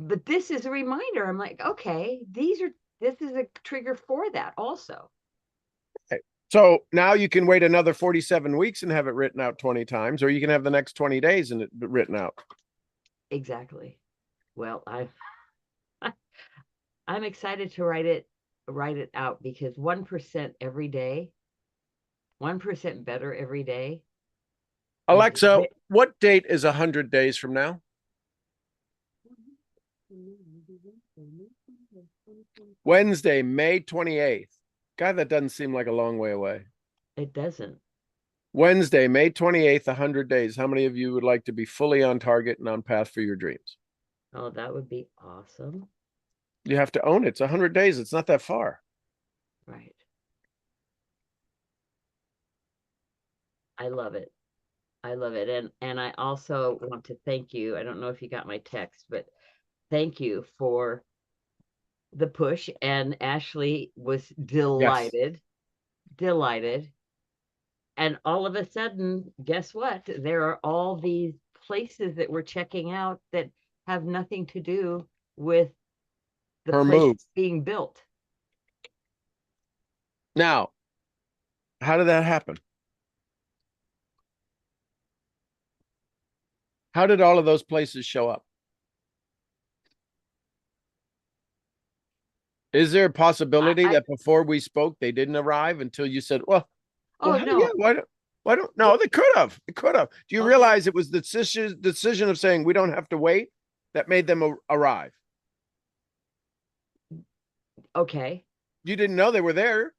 But this is a reminder. I'm like, okay, this is a trigger for that also. Okay. So now you can wait another 47 weeks and have it written out 20 times, or you can have the next 20 days and it written out. Exactly. Well, I'm excited to write it out because 1% every day, 1% better every day. Alexa, what date is 100 days from now? Wednesday, May 28th. God, that doesn't seem like a long way away. It doesn't. Wednesday, May 28th, 100 days. How many of you would like to be fully on target and on path for your dreams? Oh, that would be awesome. You have to own it. It's 100 days. It's not that far. Right. I love it. I love it. And I also want to thank you. I don't know if you got my text, but thank you for the push. And Ashley was delighted. And all of a sudden, guess what? There are all these places that we're checking out that have nothing to do with the Her place move. is being built. Now, how did that happen? How did all of those places show up? Is there a possibility that before we spoke, they didn't arrive until you said, well, Oh hey, yeah, no, why don't, no, they could have. They could have. Do you okay. realize it was the decision of saying we don't have to wait that made them arrive? Okay. You didn't know they were there.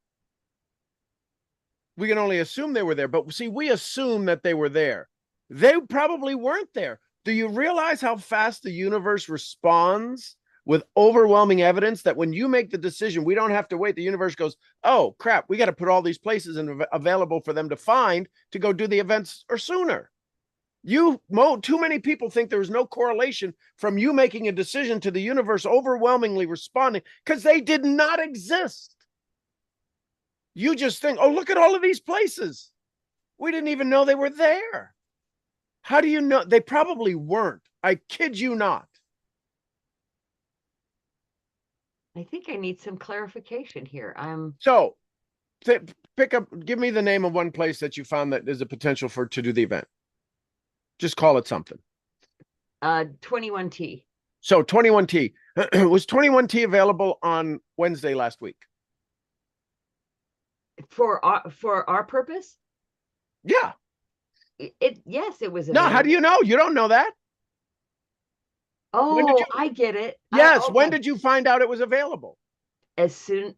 We can only assume they were there, but see, we assume that they were there. They probably weren't there. Do you realize how fast the universe responds with overwhelming evidence that when you make the decision, we don't have to wait, the universe goes, oh crap, we got to put all these places available for them to find to go do the events or sooner. Too many people think there is no correlation from you making a decision to the universe overwhelmingly responding because they did not exist. You just think, oh, look at all of these places. We didn't even know they were there. How do you know? They probably weren't. I kid you not. I think I need some clarification here. So pick up, give me the name of one place that you found that there's a potential for to do the event. Just call it something. 21T. So 21T. Was 21T available on Wednesday last week? For our purpose? Yeah. Yes, it was No, available. how do you know? You don't know that. Oh, I get it. Yes, Okay. when did you find out it was available? As soon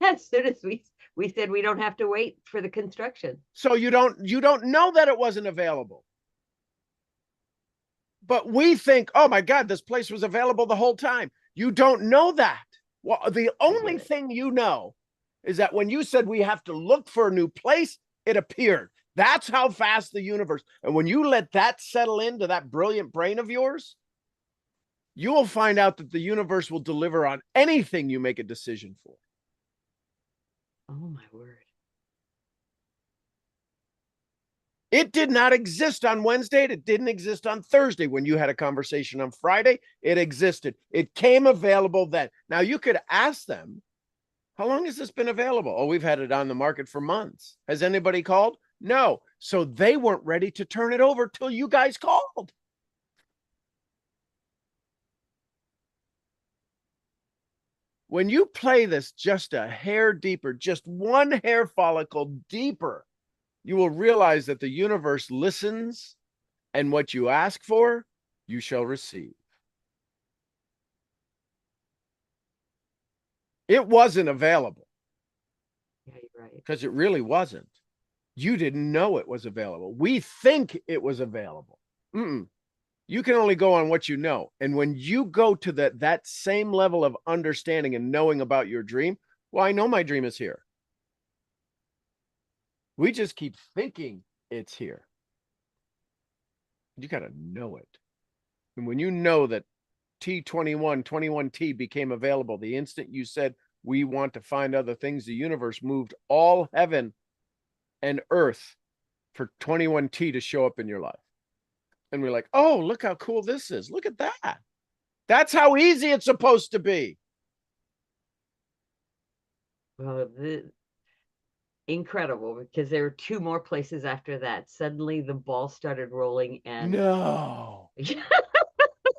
as we said we don't have to wait for the construction. So you don't know that it wasn't available. But we think, oh my God, this place was available the whole time. You don't know that. Well, the only thing you know is that when you said we have to look for a new place, it appeared. That's how fast the universe. And when you let that settle into that brilliant brain of yours, you will find out that the universe will deliver on anything you make a decision for. Oh my word. It did not exist on Wednesday. It didn't exist on Thursday. When you had a conversation on Friday, it existed. It came available then. Now you could ask them, how long has this been available? Oh, we've had it on the market for months. Has anybody called? No. So they weren't ready to turn it over till you guys called. When you play this just a hair deeper, just one hair follicle deeper, you will realize that the universe listens, and what you ask for, you shall receive. It wasn't available. Yeah, you're right. Because it really wasn't. You didn't know it was available. We think it was available. You can only go on what you know. And when you go to that same level of understanding and knowing about your dream, well, I know my dream is here. We just keep thinking it's here. You got to know it. And when you know that T21T became available, the instant you said, we want to find other things, the universe moved all heaven and earth for 21T to show up in your life. And we're like, oh, look how cool this is. Look at that. That's how easy it's supposed to be. Well, incredible, because there were two more places after that. Suddenly the ball started rolling and no.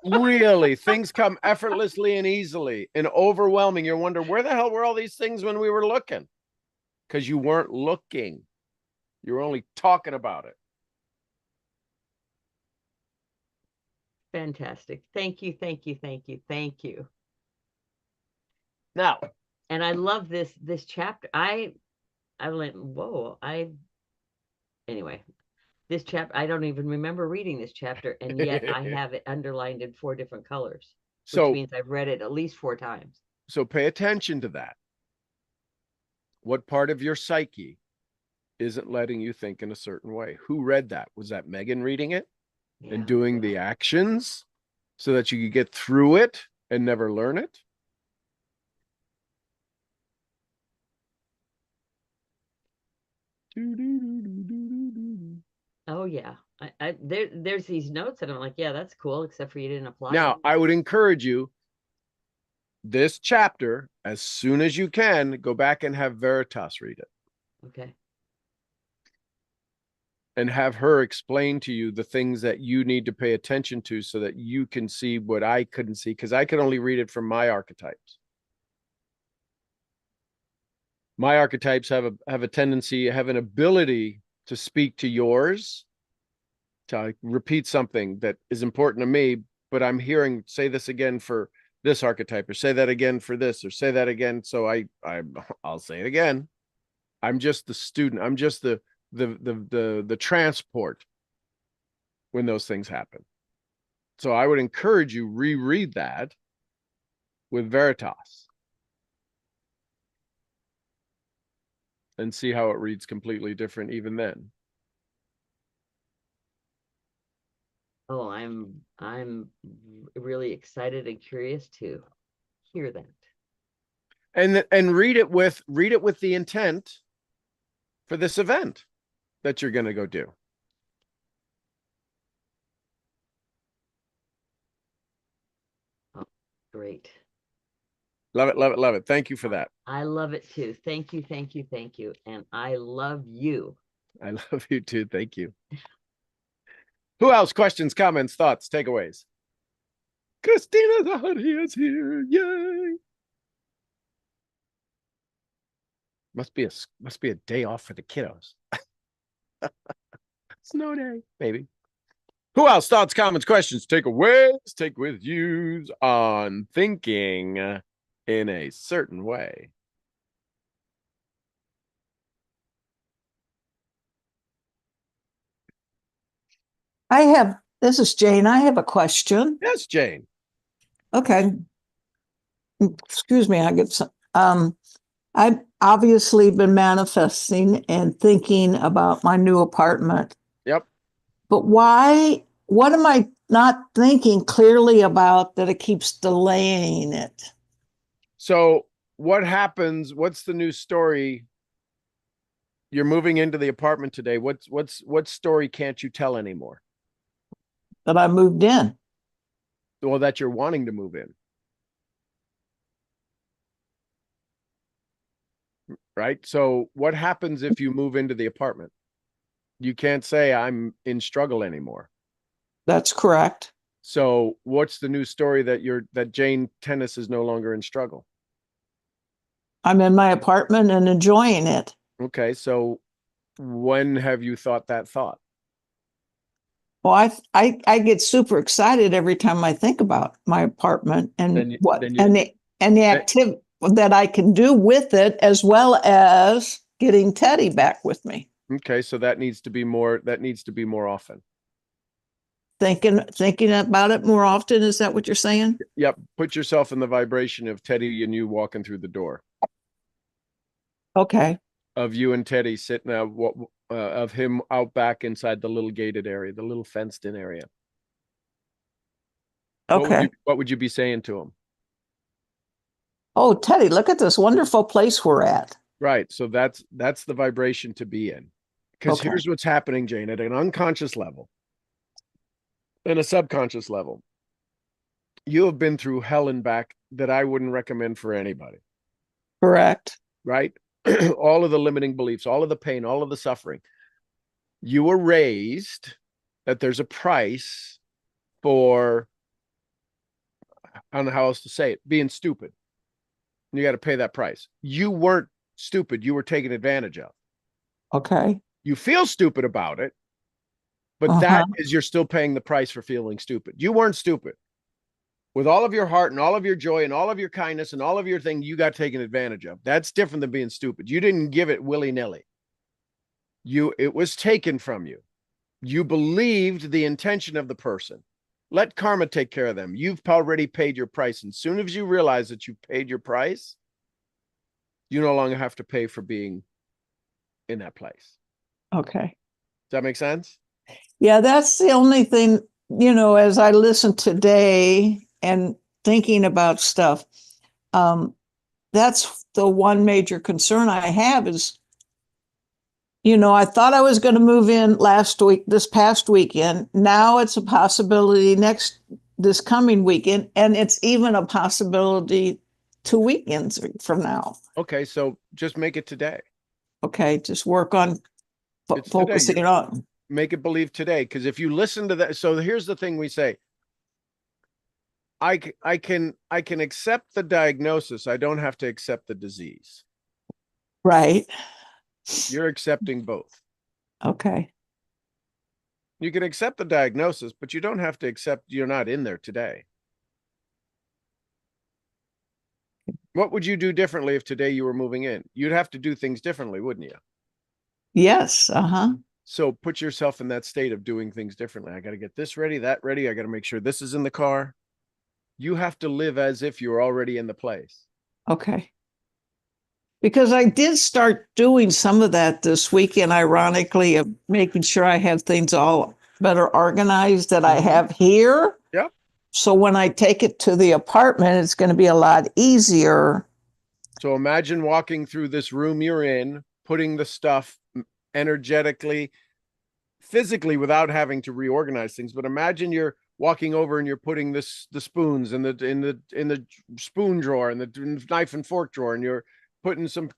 Really, things come effortlessly and easily and overwhelming. You wonder, where the hell were all these things when we were looking? Because you weren't looking. You were only talking about it. fantastic. Thank you, thank you, thank you, thank you. Now, and I love this chapter. I went, whoa, anyway, this chapter, I don't even remember reading this chapter, and yet I have it underlined in 4 different colors, which means I've read it at least 4 times. So pay attention to that. What part of your psyche isn't letting you think in a certain way? Who read that? Was that Megan reading it and doing the actions so that you could get through it and never learn it? Oh yeah, there's these notes and I'm like, yeah, that's cool, except for you didn't apply now it. I would encourage you, this chapter, as soon as you can, go back and have Veritas read it. Okay. And have her explain to you the things that you need to pay attention to so that you can see what I couldn't see, because I could only read it from my archetypes. My archetypes have a tendency, have an ability to speak to yours, to repeat something that is important to me, but I'm hearing, say this again for this archetype, or say that again for this, or say that again. So I'll say it again. I'm just the student. I'm just the transport when those things happen. So I would encourage you reread that with Veritas and see how it reads completely different even then. Oh, I'm really excited and curious to hear that. And read it with the intent for this event that you're going to go do. Oh, great. Love it, love it, love it. Thank you for that. I love it too. Thank you, thank you, thank you. And I love you. I love you too. Thank you. Who else? Questions, comments, thoughts, takeaways? Christina the honey is here. Yay. Must be a day off for the kiddos. Snow day, maybe. Who else? Thoughts, comments, questions, takeaways, take with yous on thinking in a certain way. This is Jane. I have a question. Yes, Jane. Okay. Excuse me. I've obviously been manifesting and thinking about my new apartment. Yep. But what am I not thinking clearly about that it keeps delaying it? So what happens? What's the new story? You're moving into the apartment today. What story can't you tell anymore? That I moved in. Well, that you're wanting to move in. Right? So what happens if you move into the apartment? You can't say I'm in struggle anymore. That's correct. So what's the new story that Jane Tennis is no longer in struggle? I'm in my apartment and enjoying it. Okay, so when have you thought that thought? Well, I get super excited every time I think about my apartment and the activity that I can do with it, as well as getting Teddy back with me. Okay, so that needs to be more often. Thinking about it more often. Is that what you're saying? Yep. Put yourself in the vibration of Teddy and you walking through the door. Okay. Of you and Teddy sitting of him out back inside the little gated area, the little fenced in area. Okay. What would you be saying to him? Oh, Teddy, look at this wonderful place we're at. Right. So that's the vibration to be in. Because here's what's happening, Jane, at an unconscious level and a subconscious level. You have been through hell and back that I wouldn't recommend for anybody. Correct. Right? All of the limiting beliefs, all of the pain, all of the suffering. You were raised that there's a price for, I don't know how else to say it, being stupid. You got to pay that price. You weren't stupid. You were taken advantage of. Okay. You feel stupid about it, but that is, you're still paying the price for feeling stupid. You weren't stupid. With all of your heart and all of your joy and all of your kindness and all of your thing, you got taken advantage of. That's different than being stupid. You didn't give it willy-nilly. It was taken from you. You believed the intention of the person. Let karma take care of them. You've already paid your price. And as soon as you realize that you paid your price, you no longer have to pay for being in that place. Okay. Does that make sense? Yeah, that's the only thing, as I listen today and thinking about stuff, that's the one major concern I have is, I thought I was going to move in this past weekend. Now it's a possibility this coming weekend. And it's even a possibility 2 weekends from now. Okay, so just make it today. Okay, just work on It's today. focusing on. Make it believe today, because if you listen to that, so here's the thing we say. I can accept the diagnosis. I don't have to accept the disease. Right. You're accepting both. Okay. You can accept the diagnosis, but you don't have to accept you're not in there today. What would you do differently if today you were moving in? You'd have to do things differently, wouldn't you? Yes. Uh-huh. So put yourself in that state of doing things differently. I got to get this ready, that ready. I got to make sure this is in the car. You have to live as if you're already in the place. Okay. Because I did start doing some of that this weekend, ironically, of making sure I have things all better organized that I have here. Yep. So when I take it to the apartment, it's going to be a lot easier. So imagine walking through this room you're in, putting the stuff energetically, physically, without having to reorganize things. But imagine you're walking over and you're putting the spoons in the spoon drawer and the knife and fork drawer, and you're putting some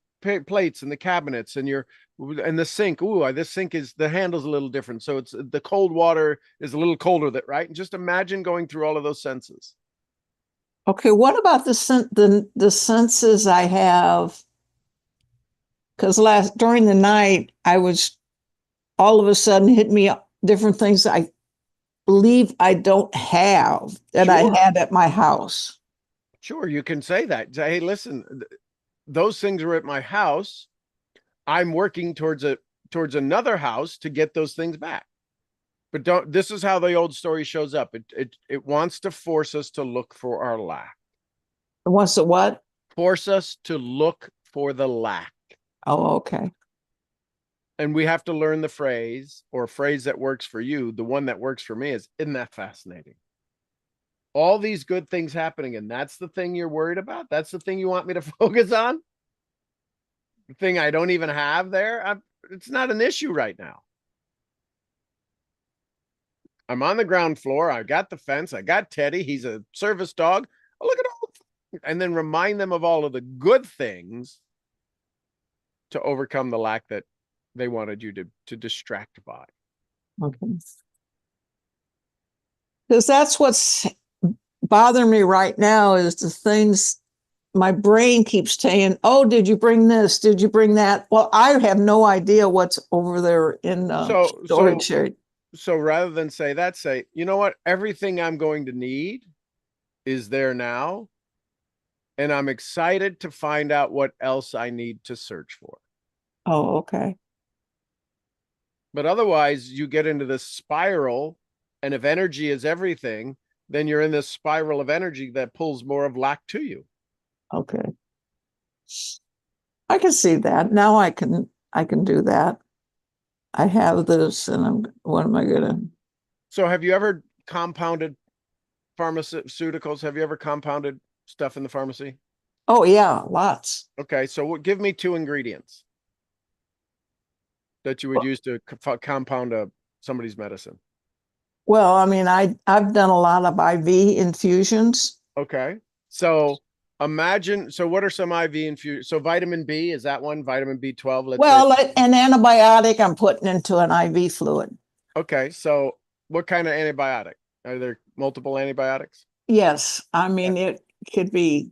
plates in the cabinets, and the sink. Ooh, this sink is, the handle's a little different, so it's the cold water is a little colder, that right? And just imagine going through all of those senses. Okay, what about the senses I have? Because during the night, I was all of a sudden hit me up different things I believe I don't have that I had at my house. Sure, you can say that. Say, hey, listen, those things are at my house. I'm working towards another house to get those things back. But this is how the old story shows up. It wants to force us to look for our lack. It wants to what? Force us to look for the lack. Oh, okay. And we have to learn the phrase, or a phrase that works for you. The one that works for me is, isn't that fascinating? All these good things happening, and that's the thing you're worried about? That's the thing you want me to focus on? The thing I don't even have there? It's not an issue right now. I'm on the ground floor. I got the fence. I got Teddy. He's a service dog. Oh, look at all, and then remind them of all of the good things to overcome the lack that they wanted you to distract by. Okay. Because that's what's bothering me right now, is the things my brain keeps saying, oh, did you bring this? Did you bring that? Well, I have no idea what's over there in the storage area. So rather than say that, say, you know what? Everything I'm going to need is there now. And I'm excited to find out what else I need to search for. Oh, okay. But otherwise, you get into this spiral. And if energy is everything, then you're in this spiral of energy that pulls more of lack to you. Okay. I can see that. Now I can do that. I have this, and what am I gonna? So have you ever compounded pharmaceuticals? Have you ever compounded stuff in the pharmacy? Oh yeah, lots. Okay, so give me 2 ingredients that you would use to compound somebody's medicine. Well, I mean, I've done a lot of IV infusions. Okay, so imagine. So what are some IV infusions? So vitamin B, is that one? Vitamin B12. An antibiotic I'm putting into an IV fluid. Okay, so what kind of antibiotic? Are there multiple antibiotics? Yes, I mean it could be,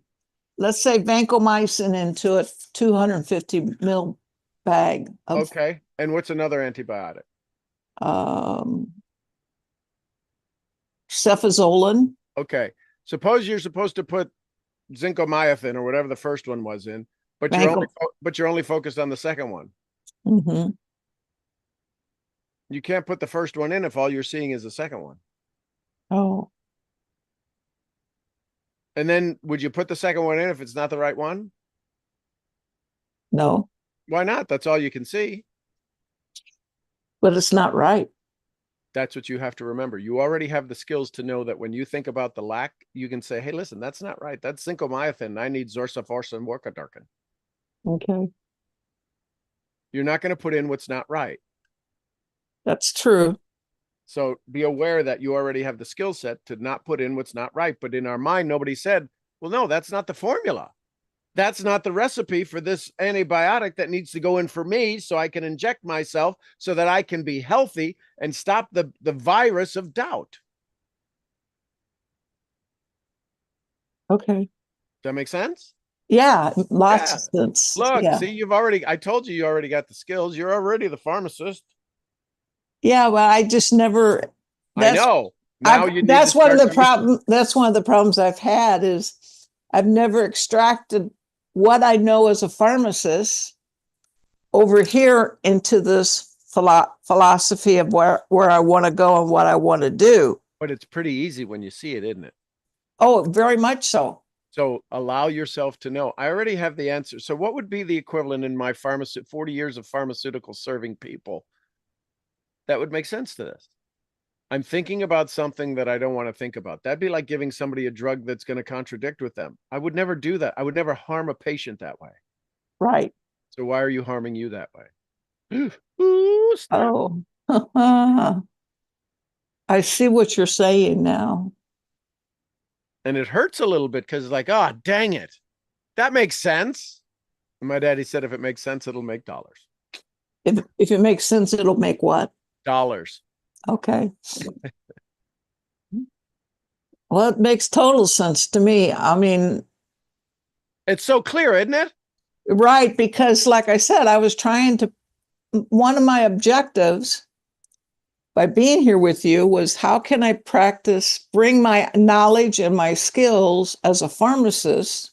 let's say, vancomycin into a 250 ml bag. Okay, and what's another antibiotic? Cefazolin. Okay, suppose you're supposed to put zincomycin or whatever the first one was in, but you're only focused on the second one. Mm-hmm. You can't put the first one in if all you're seeing is the second one. Oh. And then would you put the second one in if it's not the right one? No. Why not? That's all you can see. But it's not right. That's what you have to remember. You already have the skills to know that when you think about the lack, you can say, hey, listen, that's not right. That's zincomycin. I need zorsaforsen workadarkin. Okay. You're not going to put in what's not right. That's true. So be aware that you already have the skill set to not put in what's not right. But in our mind, nobody said, well, no, that's not the formula. That's not the recipe for this antibiotic that needs to go in for me so I can inject myself so that I can be healthy and stop the virus of doubt. Okay. Does that make sense? Yeah, lots of sense. Look, yeah. see, I told you already got the skills. You're already the pharmacist. Yeah, well, I just never. I know. Now you need that's to one of start the problem. That's one of the problems I've had is I've never extracted what I know as a pharmacist over here into this philosophy of where I want to go and what I want to do. But it's pretty easy when you see it, isn't it? Oh, very much so. So allow yourself to know. I already have the answer. So what would be the equivalent in my 40 years of pharmaceutical serving people? That would make sense to this. I'm thinking about something that I don't want to think about. That'd be like giving somebody a drug that's going to contradict with them. I would never do that. I would never harm a patient that way. Right. So why are you harming you that way? Ooh, oh, I see what you're saying now. And it hurts a little bit because it's like, oh, dang it. That makes sense. And my daddy said, if it makes sense, it'll make dollars. If it makes sense, it'll make what? Dollars. Okay. Well, it makes total sense to me. I mean, it's so clear, isn't it? Right. Because like I said, I was trying to, one of my objectives by being here with you was how can I practice, bring my knowledge and my skills as a pharmacist,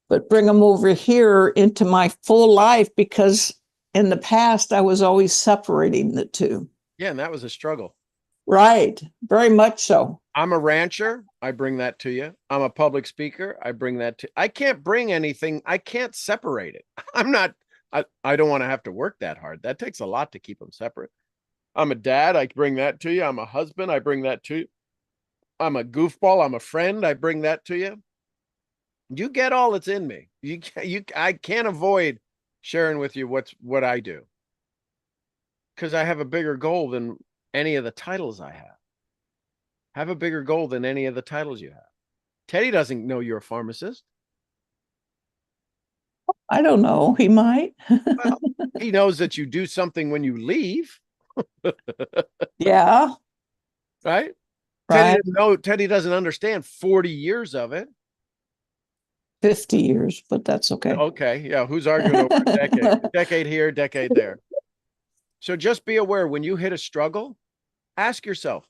but bring them over here into my full life, because in the past, I was always separating the two. Yeah, and that was a struggle. Right. Very much so. I'm a rancher. I bring that to you. I'm a public speaker. I bring that to I can't bring anything. I can't separate it. I don't want to have to work that hard. That takes a lot to keep them separate. I'm a dad. I bring that to you. I'm a husband. I bring that to you. I'm a goofball. I'm a friend. I bring that to you. You get all that's in me. I can't avoid sharing with you what I do, because I have a bigger goal than any of the titles I have a bigger goal than any of the titles you have. Teddy doesn't know you're a pharmacist. I don't know. He might. Well, he knows that you do something when you leave. Yeah. Right? Right. Teddy doesn't understand 40 years of it. 50 years, but that's okay. Okay. Yeah. Who's arguing over a decade? A decade here, decade there. So just be aware when you hit a struggle, ask yourself,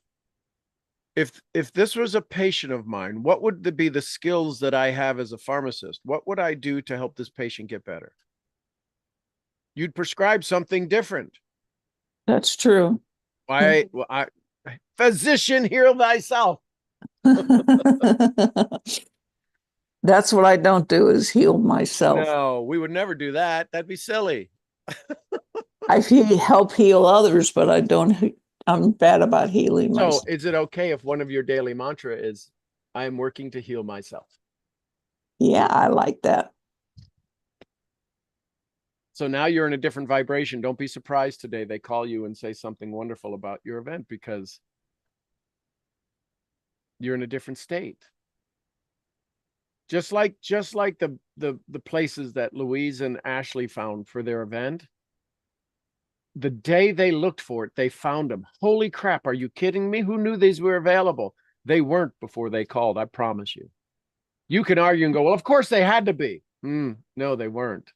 if this was a patient of mine, what would be the skills that I have as a pharmacist? What would I do to help this patient get better? You'd prescribe something different. That's true. Physician, heal thyself. That's what I don't do, is heal myself. No, we would never do that. That'd be silly. I help heal others, but I don't. I'm bad about healing myself. So is it okay if one of your daily mantra is, I am working to heal myself? Yeah, I like that. So now you're in a different vibration. Don't be surprised today they call you and say something wonderful about your event, because you're in a different state. Just like the places that Louise and Ashley found for their event. The day they looked for it, they found them. Holy crap, are you kidding me? Who knew these were available? They weren't before they called, I promise you. You can argue and go, well, of course they had to be. No, they weren't.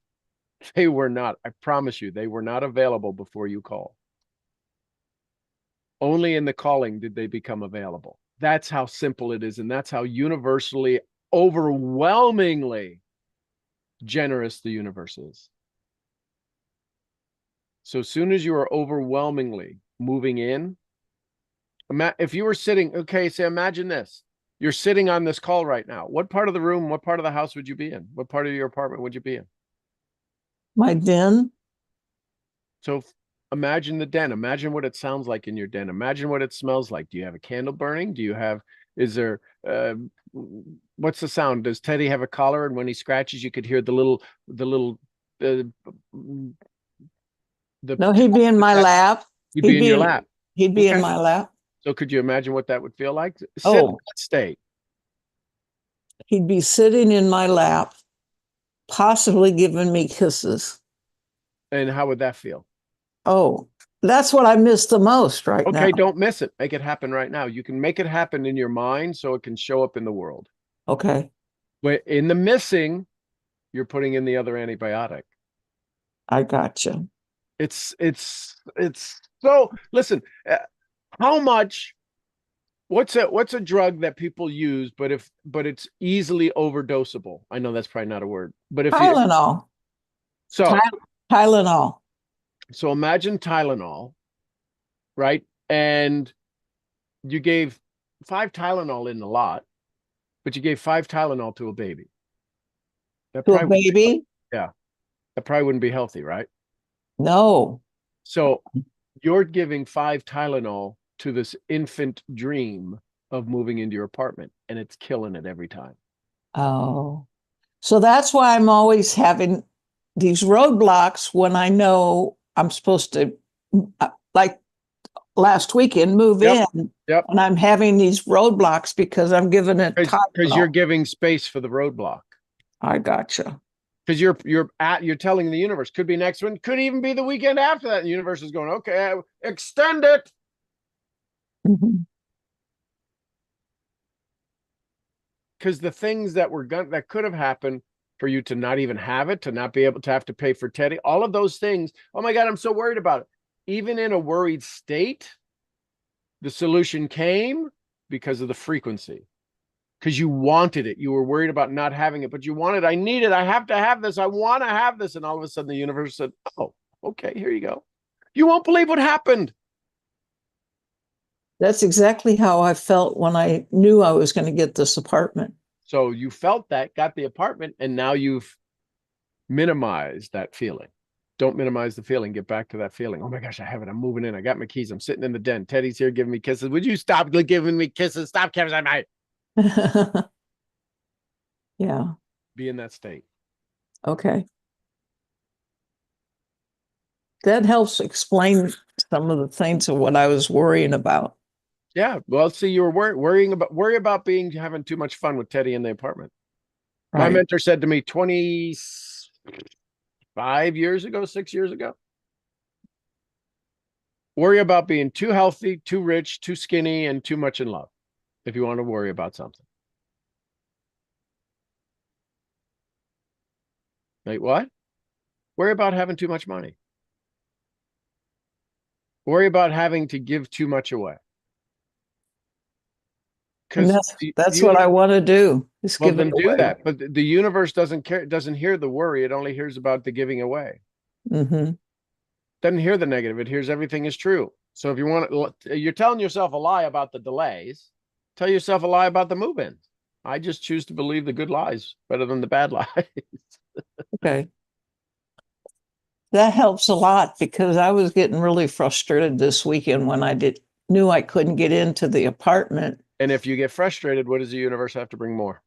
They were not. I promise you, they were not available before you called. Only in the calling did they become available. That's how simple it is. And that's how universally, overwhelmingly generous the universe is. So as soon as you are overwhelmingly moving in, if you were sitting, okay, say, imagine this. You're sitting on this call right now. What part of the room, what part of the house would you be in? What part of your apartment would you be in? My den. So imagine the den. Imagine what it sounds like in your den. Imagine what it smells like. Do you have a candle burning? Is there, what's the sound? Does Teddy have a collar? And when he scratches, you could hear the little, no, he'd be in my lap. He'd be in your lap. He'd be in my lap. So could you imagine what that would feel like? Sit Oh, in that state. He'd be sitting in my lap. possibly giving me kisses. And how would that feel? Oh, that's what I miss the most right now. Okay, don't miss it. Make it happen right now. You can make it happen in your mind so it can show up in the world. Okay. But in the missing, you're putting in the other antibiotic. I gotcha. It's so, listen, how much, what's a drug that people use, but it's easily overdosable? I know that's probably not a word, but if you, Tylenol. so, Tylenol. so imagine Tylenol, right? And you gave 5 Tylenol in the lot, but you gave 5 Tylenol to a baby. That To a probably, baby? yeah, that probably wouldn't be healthy, right? No. So you're giving 5 Tylenol to this infant dream of moving into your apartment, and it's killing it every time. Oh. So that's why I'm always having these roadblocks when I know I'm supposed to, like last weekend, move in. Yep. And I'm having these roadblocks because I'm giving it Because you're giving space for the roadblock. I gotcha. Because you're telling the universe, could be next one, could even be the weekend after that. And the universe is going, okay, extend it. Mm-hmm. Because the things that that could have happened for you to not even have it, to not be able to have to pay for Teddy, all of those things. Oh my God, I'm so worried about it. Even in a worried state, the solution came because of the frequency. Because you wanted it. You were worried about not having it, but you wanted, I need it. I have to have this. I want to have this. And all of a sudden the universe said, oh, okay, here you go. You won't believe what happened. That's exactly how I felt when I knew I was going to get this apartment. So you felt that, got the apartment, and now you've minimized that feeling. Don't minimize the feeling. Get back to that feeling. Oh my gosh, I have it. I'm moving in. I got my keys. I'm sitting in the den. Teddy's here giving me kisses. Would you stop giving me kisses? Stop kissing me. Yeah. Be in that state. Okay. That helps explain some of the things of what I was worrying about. Yeah. Well, see, you were worry about having too much fun with Teddy in the apartment. Right. My mentor said to me 25 years ago, 6 years ago, worry about being too healthy, too rich, too skinny, and too much in love if you want to worry about something. Like what? Worry about having too much money. Worry about having to give too much away. Because that's what I want to do. Is well, give then it do away. that. But the universe doesn't care, doesn't hear the worry. It only hears about the giving away. Mm-hmm. Doesn't hear the negative. It hears everything is true. So if you want to, you're telling yourself a lie about the delays. Tell yourself a lie about the move-in. I just choose to believe the good lies better than the bad lies. Okay. That helps a lot because I was getting really frustrated this weekend when I knew I couldn't get into the apartment. And if you get frustrated, what does the universe have to bring more?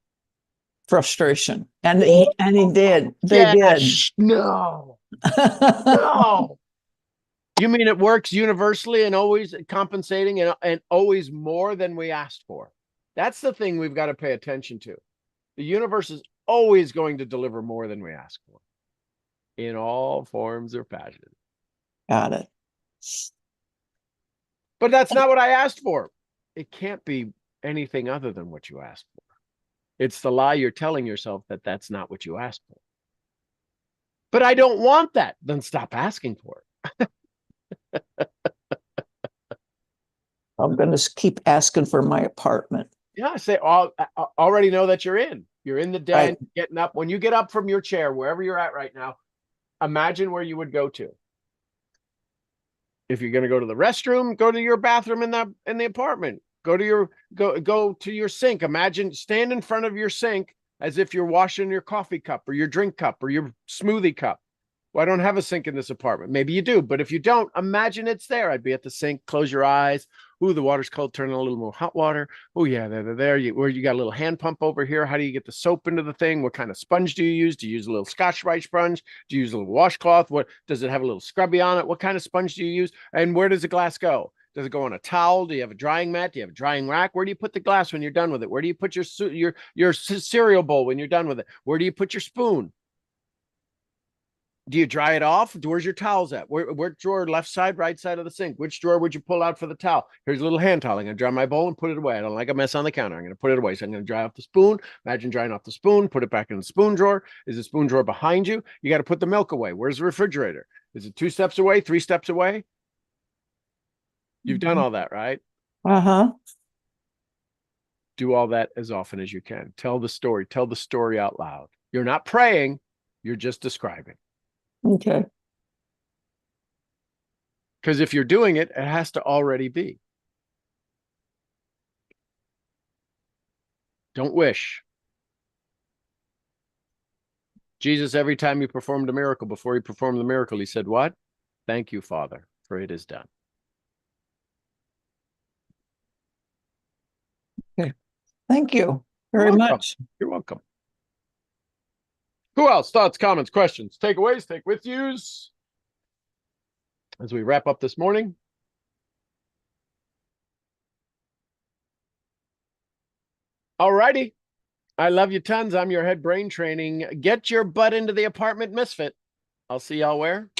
Frustration. And he did. They did. No. No. You mean it works universally and always compensating and always more than we asked for? That's the thing we've got to pay attention to. The universe is always going to deliver more than we ask for in all forms or fashion. Got it. But that's not what I asked for. It can't be anything other than what you asked for. It's the lie you're telling yourself that that's not what you asked for. But I don't want that. Then stop asking for it. I'm going to keep asking for my apartment. Yeah, I already know that you're in. You're in the den, Right. getting up. When you get up from your chair, wherever you're at right now, imagine where you would go to. If you're going to go to the restroom, go to your bathroom in the apartment. Go to your sink. Imagine stand in front of your sink as if you're washing your coffee cup or your drink cup or your smoothie cup. Well, I don't have a sink in this apartment. Maybe you do, but if you don't, imagine it's there. I'd be at the sink, close your eyes. Ooh, the water's cold, turn on a little more hot water. Oh yeah, there. Where you got a little hand pump over here. How do you get the soap into the thing? What kind of sponge do you use? Do you use a little Scotch-Brite sponge? Do you use a little washcloth? What does it have a little scrubby on it? What kind of sponge do you use? And where does the glass go? Does it go on a towel? Do you have a drying mat? Do you have a drying rack? Where do you put the glass when you're done with it? Where do you put your cereal bowl when you're done with it? Where do you put your spoon? Do you dry it off? Where's your towels at? Where drawer, left side, right side of the sink? Which drawer would you pull out for the towel? Here's a little hand towel. I'm going to dry my bowl and put it away. I don't like a mess on the counter. I'm going to put it away. So I'm going to dry off the spoon. Imagine drying off the spoon, put it back in the spoon drawer. Is the spoon drawer behind you? You got to put the milk away. Where's the refrigerator? Is it 2 steps away, 3 steps away? You've done all that, right? Uh-huh. Do all that as often as you can. Tell the story. Tell the story out loud. You're not praying. You're just describing. Okay. Because if you're doing it, it has to already be. Don't wish. Jesus, every time he performed a miracle, before he performed the miracle, he said, what? Thank you, Father, for it is done. Okay. Thank you very much. You're welcome. Who else? Thoughts, comments, questions, takeaways, take with yous as we wrap up this morning? All righty. I love you tons. I'm your head brain training. Get your butt into the apartment misfit. I'll see y'all where?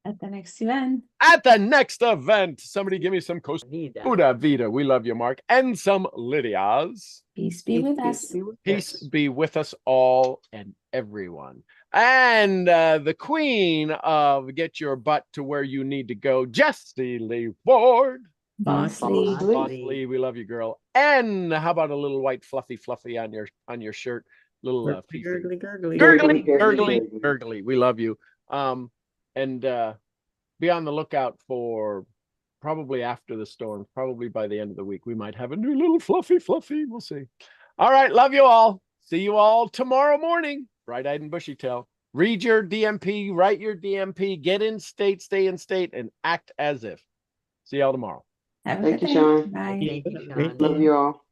At the next event. At the next event. Somebody give me some Costa Vida. Buddha Vida. We love you, Mark. And some Lydias. Peace be with us. Peace be with us all and everyone. And the queen of get your butt to where you need to go, Jessie Lee Ford. Boss Boss Lee. Lee. Boss Lee, we love you, girl. And how about a little white fluffy on your shirt? Little Gurgly, gurgly. gurgly. We love you. And be on the lookout for probably after the storm, probably by the end of the week, we might have a new little fluffy. We'll see. All right, love you all. See you all tomorrow morning. Bright-eyed and bushy-tail. Read your DMP, write your DMP, get in state, stay in state, and act as if. See y'all tomorrow. Have a Thank good you, day. Sean. Bye. Thank you, Sean. Love you all.